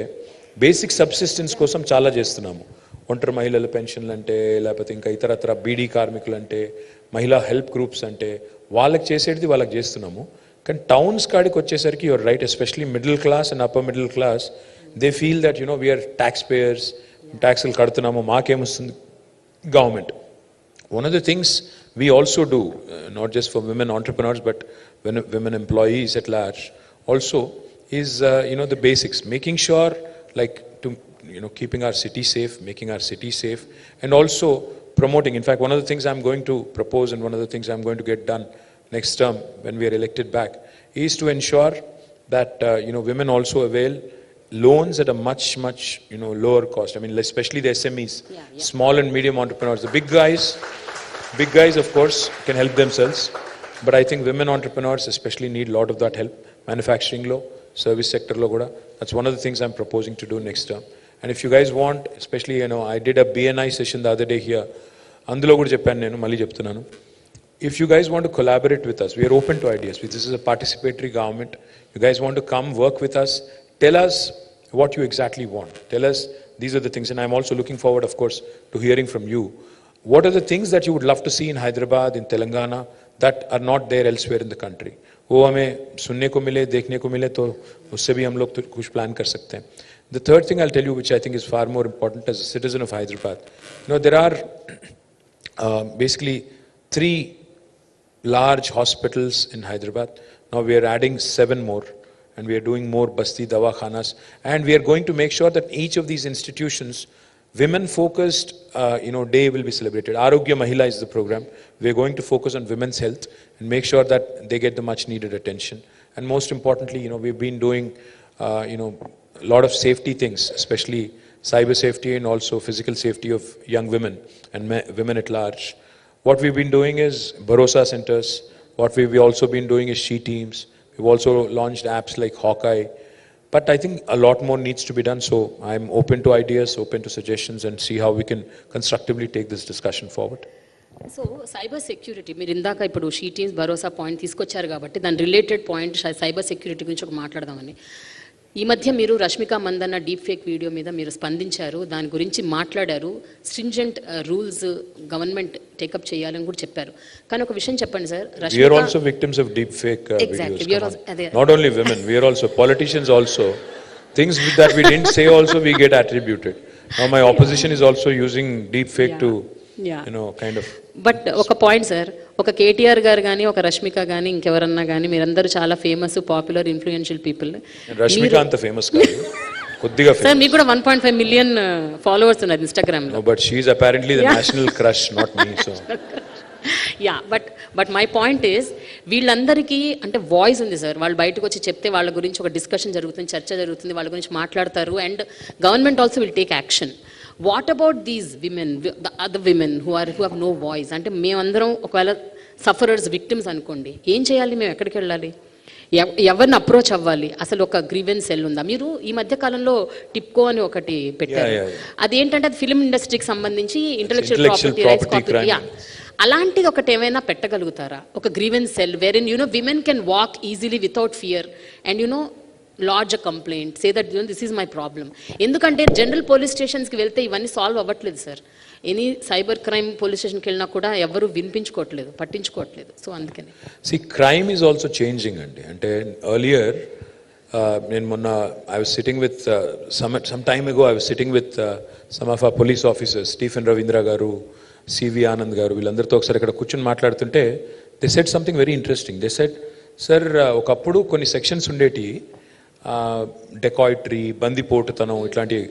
basic subsistence కోసం చాలా చేస్తున్నాము. ఒంటరి మహిళల పెన్షన్లు అంటే, లేకపోతే ఇంకా ఇతరత్ర బీడీ కార్మికులు అంటే, మహిళా హెల్ప్ గ్రూప్స్ అంటే, వాళ్ళకి చేసేది వాళ్ళకి చేస్తున్నాము. కానీ టౌన్స్ కాడికి వచ్చేసరికి your right, especially middle class and upper middle class, they feel that we're taxpayers, ట్యాక్స్లు కడుతున్నాము, మాకేమొస్తుంది government. One of the things we also do, not just for women entrepreneurs, but women employees at large, also is the basics, making sure like to keeping our city safe, making our city safe, and also promoting. In fact, one of the things I'm going to propose, and one of the things I'm going to get done next term when we are elected back, is to ensure that women also avail loans at a much lower cost. I mean, especially the SMEs, small and medium entrepreneurs. The big guys of course can help themselves, but I think women entrepreneurs especially need a lot of that help. Manufacturing lo, service sector lo kuda, that's one of the things I'm proposing to do next term. And if you guys want, especially I did a BNI session the other day here, అందులో కూడా చెప్పాను, నేను మళ్ళీ చెప్తున్నాను. If you guys want to collaborate with us, we are open to ideas. This is a participatory government. You guys want to come work with us, tell us what you exactly want. Tell us these are the things, and I'm also looking forward, of course, to hearing from you. What are the things that you would love to see in Hyderabad, in Telangana, that are not there elsewhere in the country? वो हमें सुनने को मिले, देखने को मिले, तो उससे भी हम लोग तो कुछ प्लान कर सकते हैं. The third thing I'll tell you, which I think is far more important as a citizen of Hyderabad, there are basically 3 large hospitals in Hyderabad. Now we are adding 7 more, and we are doing more Basti Dawakhanas, and we are going to make sure that each of these institutions, women-focused, day will be celebrated. Arogya Mahila is the program. We are going to focus on women's health and make sure that they get the much-needed attention. And most importantly, we've been doing, a lot of safety things, especially cyber safety and also physical safety of young women and women at large. What we've been doing is Bharosa centers. What we've also been doing is She Teams. We've also launched apps like Hawkeye. But I think a lot more needs to be done. So I'm open to ideas, open to suggestions, and see how we can constructively take this discussion forward. So cyber security, మీరు ఇందాక ఇప్పుడు she teams Bharosa point తీసుకొచ్చారు కాబట్టి దాని related point cyber security గురించి ఒక మాట్లాడదామని. ఈ మధ్య మీరు Rashmika Mandanna deep fake video మీద మీరు స్పందించారు, దాని గురించి మాట్లాడారు, స్ట్రింజెంట్ రూల్స్ గవర్నమెంట్ టేకప్ చేయాలని కూడా చెప్పారు. కానీ ఒక విషయం చెప్పండి sir, we are also victims of deep fake videos. Not only women, we are also politicians also. Things that we didn't say also we get attributed. Now my opposition is also using deep fake to kind of. But ఒక point sir, ఒక కేటీఆర్ గారు కానీ, ఒక రష్మిక కానీ, ఇంకెవరన్నా కానీ, మీరందరూ చాలా famous, popular, influential people. Rashmika అంత ఫేమస్ కాదు, కొద్దిగా సార్. మీకు కూడా 1.5 మిలియన్ ఫాలోవర్స్ ఉన్నారు ఇన్స్టాగ్రామ్ లో. But she is apparently the national crush, not me. So but my point is, వీళ్ళందరికీ అంటే వాయిస్ ఉంది సార్. వాళ్ళు బయటకు వచ్చి చెప్తే వాళ్ళ గురించి ఒక డిస్కషన్ జరుగుతుంది, చర్చ జరుగుతుంది, వాళ్ళ గురించి మాట్లాడతారు, and government also will take action. What about these women, the other women who have no voice? అంటే మేమందరం ఒకవేళ సఫరర్స్, విక్టిమ్స్ అనుకోండి, ఏం చేయాలి? మేము ఎక్కడికి వెళ్ళాలి? ఎవరిని అప్రోచ్ అవ్వాలి? అసలు ఒక గ్రీవెన్స్ సెల్ ఉందా? మీరు ఈ మధ్య కాలంలో టిప్కో అని ఒకటి పెట్టారు, అదేంటంటే అది ఫిల్మ్ ఇండస్ట్రీకి సంబంధించి ఇంటెలెక్చువల్ ప్రాపర్టీ రైట్స్ కాపీ. అలాంటిది ఒకటి ఏమైనా పెట్టగలుగుతారా? ఒక grievance cell where in women can walk easily without fear and lodge a complaint, say that this is my problem. ఎందుకంటే జనరల్ పోలీస్ స్టేషన్స్కి వెళ్తే ఇవన్నీ సాల్వ్ అవ్వట్లేదు sir. Any cyber crime police స్టేషన్కి వెళ్ళినా కూడా ఎవరు వినిపించుకోవట్లేదు, పట్టించుకోవట్లేదు. సో అందుకని క్రైమ్ ఈజ్ ఆల్సో చేంజింగ్ అండి. అంటే ఎర్లియర్ నేను మొన్న I was sitting with some time ago I was sitting with some of ఆ పోలీస్ ఆఫీసర్స్, స్టీఫెన్ రవీంద్ర గారు, సివి ఆనంద్ గారు, వీళ్ళందరితో ఒకసారి ఇక్కడ కూర్చొని మాట్లాడుతుంటే they said something very interesting. They said, sir ఒకప్పుడు కొన్ని సెక్షన్స్ ఉండేటి, డెకాయిటరీ, బందిపోటుతనం, ఇట్లాంటివి.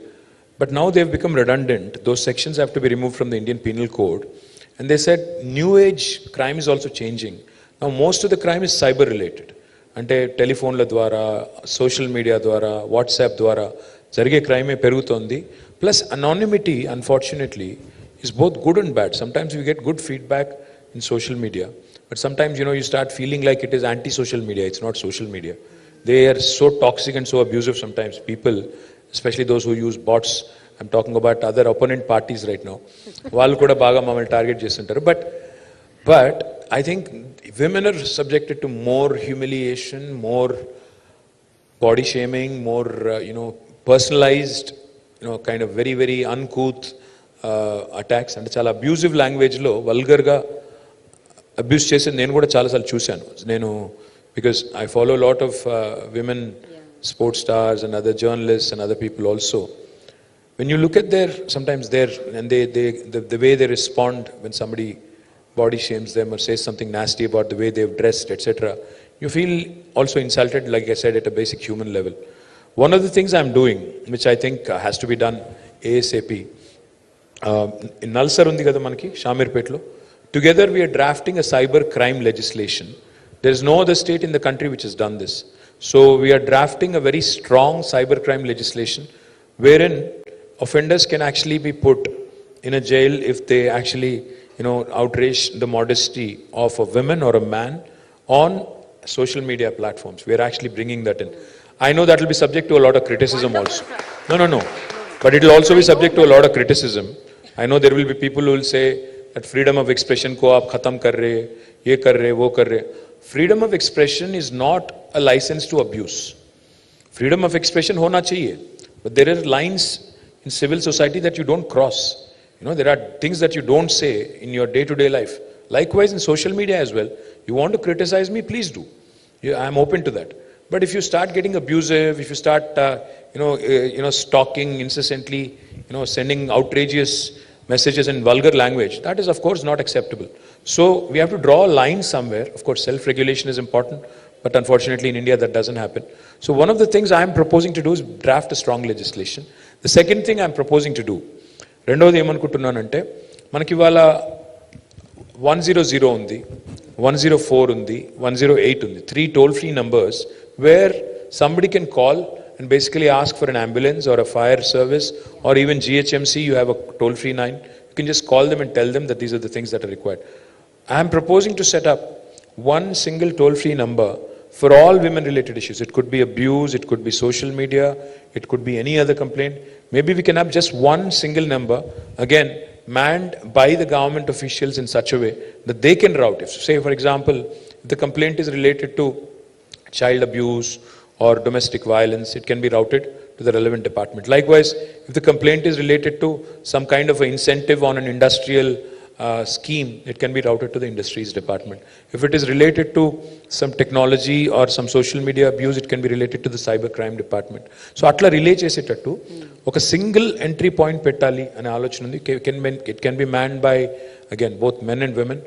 But now they've become redundant. Those sections have to be removed from the Indian Penal Code. And they said new age crime is also changing. Now most of the crime is cyber related. అంటే టెలిఫోన్ల ద్వారా, social media ద్వారా, WhatsApp ద్వారా జరిగే క్రైమే పెరుగుతోంది. Plus anonymity, unfortunately, is both good and bad. Sometimes we get good feedback in social media, but sometimes you start feeling like it is anti-social media. It's not social media. They are so toxic and so abusive sometimes. People, especially those who use bots, I'm talking about other opponent parties right now, వాళ్ళు కూడా బాగా మమ్మల్ని target చేస్తుంటారు. But I think women are subjected to more humiliation, more body shaming, more, personalized, kind of very, very uncouth attacks. And చాలా abusive లాంగ్వేజ్లో వల్గర్గా abuse చేసేది నేను కూడా చాలాసార్లు చూశాను. నేను, because I follow a lot of women sports stars and other journalists and other people also. When you look at sometimes the way they respond when somebody body shames them or says something nasty about the way they've dressed, etc., you feel also insulted, like I said, at a basic human level. One of the things I'm doing, which I think has to be done ASAP, in Nalsar undi kada manaki, Shamirpetlo, together we are drafting a cyber crime legislation. There is no other state in the country which has done this. So we are drafting a very strong cyber crime legislation wherein offenders can actually be put in a jail if they actually, outrage the modesty of a woman or a man on social media platforms. We are actually bringing that in. I know that will be subject to a lot of criticism also. No. But it will also be subject to a lot of criticism. I know there will be people who will say that freedom of expression ko aap khatam kar rahe, ye kar rahe, wo kar rahe. Freedom of expression is not a license to abuse. Freedom of expression hona chahiye. But there are lines in civil society that you don't cross. There are things that you don't say in your day-to-day life. Likewise in social media as well. You want to criticize me, please do. I'm open to that. But if you start getting abusive, if you start, stalking incessantly, sending outrageous messages in vulgar language, that is of course not acceptable. So we have to draw a line somewhere. Of course, self-regulation is important, but unfortunately in India that doesn't happen. So one of the things I'm proposing to do is draft a strong legislation. The second thing I'm proposing to do, రెండోది ఏమనుకుంటున్నానంటే, మనకి ఇవాళ 100 ఉంది, 104 ఉంది, 108 ఉంది, 3 toll-free numbers where somebody can call and basically ask for an ambulance or a fire service, or even GHMC, you have a toll-free line. You can just call them and tell them that these are the things that are required. I am proposing to set up one single toll-free number for all women-related issues. It could be abuse, it could be social media, it could be any other complaint. Maybe we can have just one single number, again, manned by the government officials in such a way that they can route. If, say, for example, if the complaint is related to child abuse or domestic violence, it can be routed to the relevant department. Likewise, if the complaint is related to some kind of an incentive on an industrial scheme, it can be routed to the industries department. If it is related to some technology or some social media abuse, it can be related to the cyber crime department. So atla relay chesetattu oka single entry point pettali ane alochana undi. It can be manned by, again, both men and women,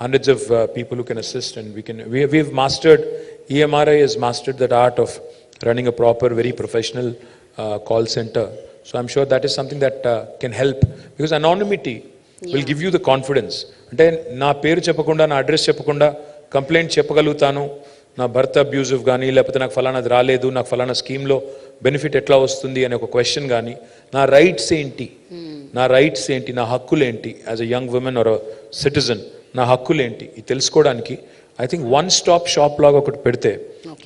hundreds of people who can assist, and we've mastered, EMRI has mastered that art of running a proper, very professional call center. So I'm sure that is something that can help, because anonymity will give you the confidence. అంటే నా పేరు చెప్పకుండా, నా address చెప్పకుండా complaint చెప్పగలుగుతాను, నా భర్త abusive కానీ, లేకపోతే నాకు ఫలానాది రాలేదు, నాకు ఫలానా స్కీమ్లో బెనిఫిట్ ఎట్లా వస్తుంది అనే ఒక క్వశ్చన్ కానీ, నా రైట్స్ ఏంటి, నా హక్కులేంటి, as a young woman or a citizen నా హక్కులేంటి ఇది తెలుసుకోవడానికి I think one-stop shop లాగా ఒకటి పెడితే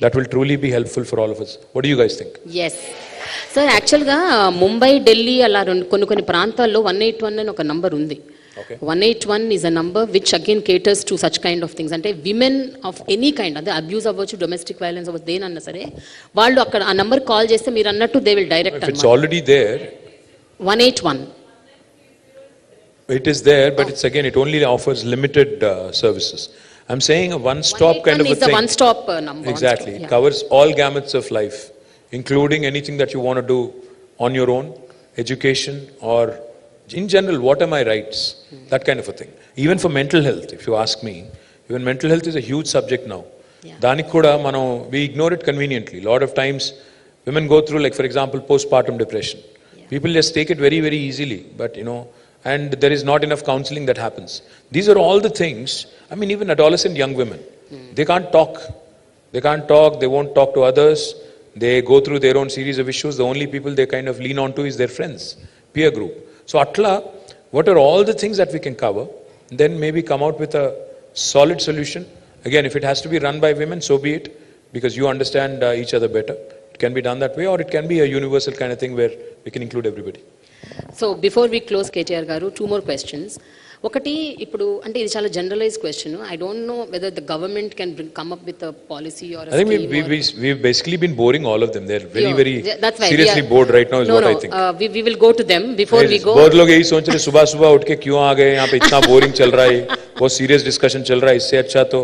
that will truly be helpful for all of us. What do you guys think? Yes. Sir యాక్చువల్గా ముంబై, ఢిల్లీ అలా కొన్ని ప్రాంతాల్లో 181 అని ఒక నంబర్ ఉంది. 181 is a number which again caters to such kind of things. అంటే విమెన్ ఆఫ్ ఎనీ కైండ్, అదే abuse అవ్వచ్చు, డొమెస్టిక్ వైలెన్స్ అవ్వచ్చు, దేనన్నా సరే వాళ్ళు అక్కడ ఆ నంబర్ కాల్ చేస్తే మీరు అన్నట్టు they will direct. It's already there. 181. It is there, but it's again, it only offers limited services. I'm saying a one-stop kind of a thing. Is a one-stop number. Exactly. It covers all gamuts of life, including anything that you want to do on your own, education, or in general, what are my rights? That kind of a thing. Even for mental health, if you ask me, even mental health is a huge subject now. Danik kuda we ignore it conveniently. A lot of times, women go through, like for example, postpartum depression. People just take it very, very easily, but and there is not enough counseling that happens. These are all the things. I mean, even adolescent young women, they can't talk. They won't talk to others. They go through their own series of issues. The only people they kind of lean on to is their friends, peer group. So atla, what are all the things that we can cover? Then maybe come out with a solid solution. Again, if it has to be run by women, so be it, because you understand each other better. It can be done that way, or it can be a universal kind of thing where we can include everybody. So before we close, KTR garu, 2 more questions. ఒకటి ఇప్పుడు అంటే ఇది చాలా generalise question. I don't know whether the government can come up with a policy or I think we've basically been boring all of them. They're very seriously bored right now is what I think. We will go to them before we go. बहुत लोग यही सोच रहे सुबह सुबह उठ के क्यों आ गए यहाँ पे, इतना बोरिंग चल रहा है, बहुत सीरियस डिस्कशन चल रहा है, इससे अच्छा तो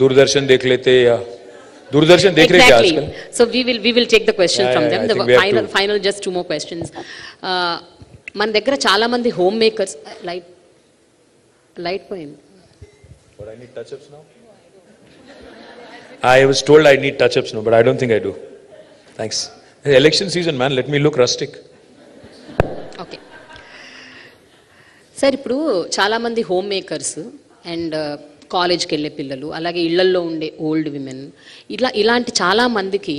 दूरदर्शन देख लेते या दूरदर्शन देख रहे क्या आजकल. So we will take the question from them. The final just 2 more questions. మన దగ్గర చాలా మంది హోమ్ మేకర్స్ లైట్ పోయింది. But I need touch-ups now. I was told I need touch-ups now, but I don't think I do. Thanks. It's election season, man. Let me look rustic. Okay sir, ఇప్పుడు చాలామంది home makers and కాలేజ్కి వెళ్ళే పిల్లలు, అలాగే ఇళ్లల్లో ఉండే old women, ఇలాంటి చాలా మందికి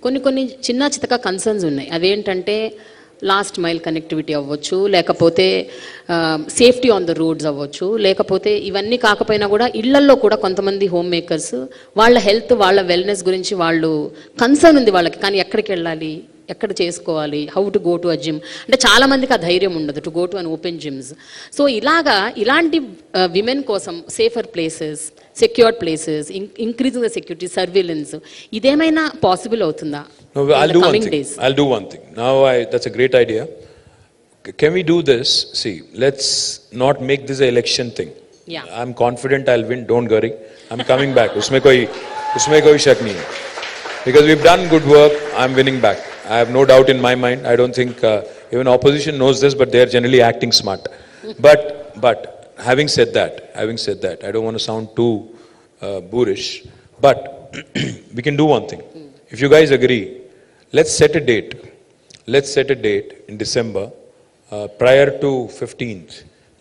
కొన్ని చిన్న చితక కన్సర్న్స్ ఉన్నాయి. అవేంటంటే లాస్ట్ మైల్ కనెక్టివిటీ అవ్వచ్చు, లేకపోతే సేఫ్టీ ఆన్ ద రోడ్స్ అవ్వచ్చు, లేకపోతే ఇవన్నీ కాకపోయినా కూడా ఇళ్లల్లో కూడా కొంతమంది హోమ్ మేకర్స్ వాళ్ళ హెల్త్, వాళ్ళ వెల్నెస్ గురించి వాళ్ళు కన్సర్న్ ఉంది వాళ్ళకి. కానీ ఎక్కడికి వెళ్ళాలి, ఎక్కడ చేసుకోవాలి, how to go to a gym, అంటే చాలా మందికి ఆ ధైర్యం ఉండదు to go to an open gyms. So ఇలాంటి విమెన్ కోసం safer places, secured places, increasing the security, surveillance, ఇదేమైనా పాసిబుల్ అవుతుందా? No, I'll do one thing. I'll do one thing. Now that's a great idea. Can we do this? See, let's not make this an election thing. Yeah. I'm confident I'll win. Don't worry. I'm coming back. उसमें कोई शक नहीं है. Because we've done good work, I'm winning back. I have no doubt in my mind. I don't think even opposition knows this, but they are generally acting smart. But having said that, I don't want to sound too boorish. But we can do one thing. If you guys agree, let's set a date. Let's set a date in December, prior to 15th.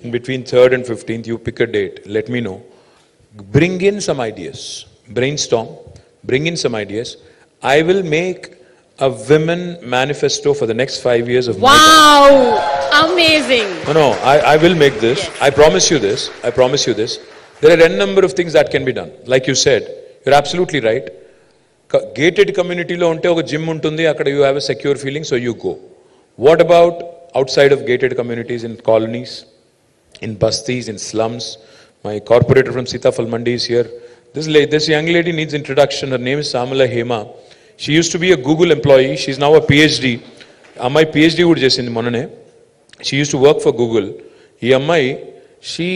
In between 3rd and 15th, you pick a date. Let me know. Bring in some ideas. Brainstorm. Bring in some ideas. I will make a women manifesto for the next 5 years of my life. Wow! Amazing! No, I will make this. Yes. I promise you this. There are a number of things that can be done. Like you said, you're absolutely right. Gated community lo unte oka gym untundi, akkada you have a secure feeling, so you go. What about outside of gated communities, in colonies, in bastis, in slums? My corporator from Sitafal Mandi is here. This young lady needs introduction. Her name is Samala Hema. She used to be a Google employee. She's now a PhD. Ammai PhD would chesindi monane. She used to work for Google. Ee ammai, she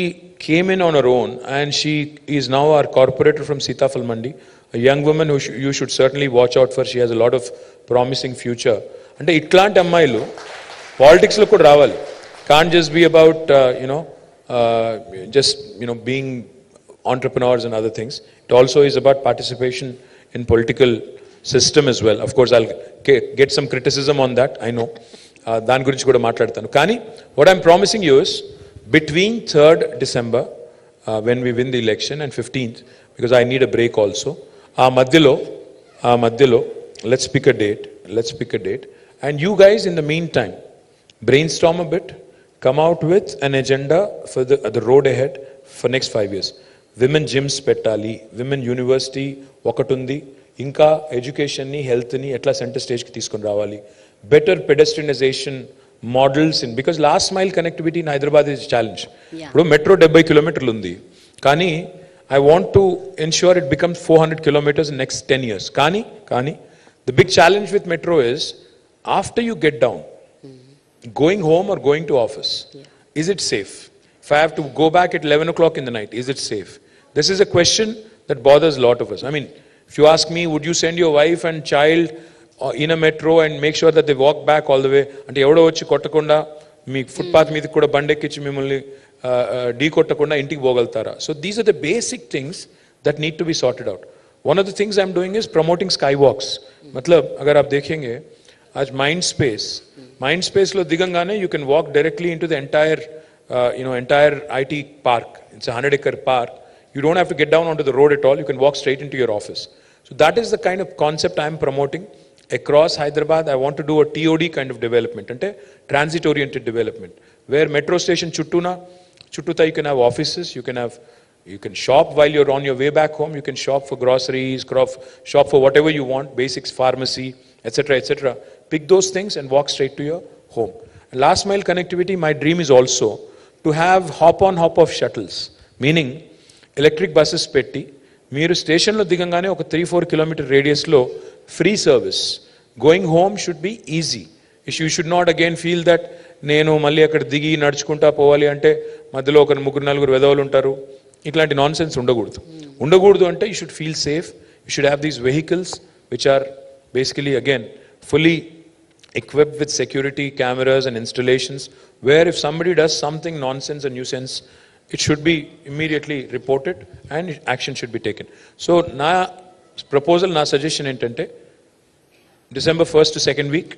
came in on her own and she is now our corporator from Sitafal Mandi. A young woman who you should certainly watch out for. She has a lot of promising future. Ante itlanti ammayilu politics lo kuda ravali. Can't just be about being entrepreneurs and other things. It also is about participation in political system as well. Of course, I'll get some criticism on that, I know. Dan gurinchi kuda maatladtanu. Kani, what I'm promising you is, between 3rd December, when we win the election, and 15th, because I need a break also, aa madhyalo, let's pick a date. And you guys, in the meantime, brainstorm a bit, come out with an agenda for the road ahead for next 5 years. Women gyms pettali, women university ఒకటుndi, ఇంకా education ని, health ని ఎట్లా centre stage కి తీసుకొని రావాలి, better pedestrianization models in, because last mile connectivity in Hyderabad is challenge. ఇప్పుడు metro 70 కిలోమీటర్లు ఉంది, కానీ I want to ensure it becomes 400 kilometers in next 10 years. Kani, the big challenge with metro is, after you get down, going home or going to office, is it safe? If I have to go back at 11 o'clock in the night, is it safe? This is a question that bothers a lot of us. I mean, if you ask me, would you send your wife and child in a metro and make sure that they walk back all the way? Ante evado vachi kottakonda మీ footpath మీద కూడా బండెక్కించి మిమ్మల్ని ఢీ కొట్టకుండా ఇంటికి పోగలుగుతారా? So these are the basic things that need to be sorted out. One of the things I am doing is promoting sky walks. मतलब अगर आप देखेंगे आज माइंड स्पेस लो दिगंगाने you can walk directly into the entire IT park. It's a 100-acre park. You don't have to get down onto the road at all. You can walk straight into your office. So that is the kind of concept I am promoting across Hyderabad. I want to do a TOD kind of development, ante transit oriented development, where metro station chuttuta you can have offices, you can shop while you're on your way back home, you can shop for groceries, shop for whatever you want, basics, pharmacy, etc. Pick those things and walk straight to your home. And last mile connectivity, my dream is also to have hop-on, hop-off shuttles, meaning electric buses petti, మీరు స్టేషన్లో దిగంగానే ఒక 3-4 kilometre రేడియస్లో free service. Going home should be easy. You should not again feel that నేను మళ్ళీ అక్కడ దిగి నడుచుకుంటా పోవాలి అంటే మధ్యలో ఒక 3-4 వెధవలు ఉంటారు. ఇట్లాంటి నాన్ సెన్స్ ఉండకూడదు అంటే you should feel safe. You should have these vehicles which are basically again fully equipped with security cameras and installations, where if somebody does something nonsense or nuisance, it should be immediately reported and action should be taken. So na proposal, na suggestion entante, December 1st to 2nd week,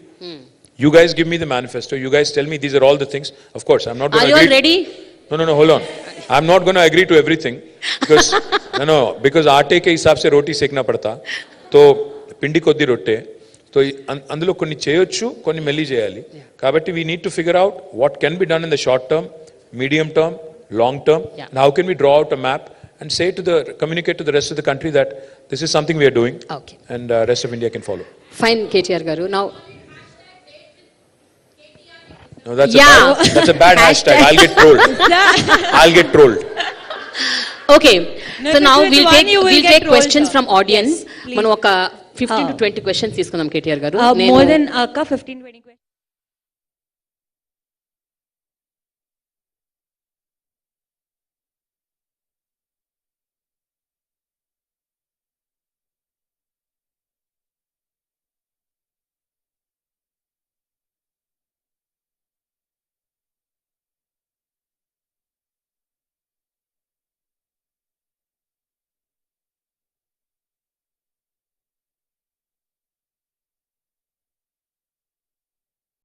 you guys give me the manifesto, you guys tell me these are all the things. Of course I'm not going to agree. Are you all ready? No, hold on. I'm not going to agree to everything because because aate ke hisab se roti sekna padta. To పిండి కొద్ది రొట్టె, so అందులో కొన్ని చేయొచ్చు, కొన్ని మెల్లి చేయాలి. కాబట్టి we need to figure out what can be done in the short term, medium term, long term, and how can we draw out a map and say to the communicate to the rest of the country that this is something we're doing and rest of India can follow. Fine KTR garu. Now No, that's a bad hashtag. I'll get trolled. Okay. No, so now we'll take questions from audience. మనం ఒక 15 to 20 questions తీసుకుందాం కేటీఆర్ గారు. More than 15-20 questions.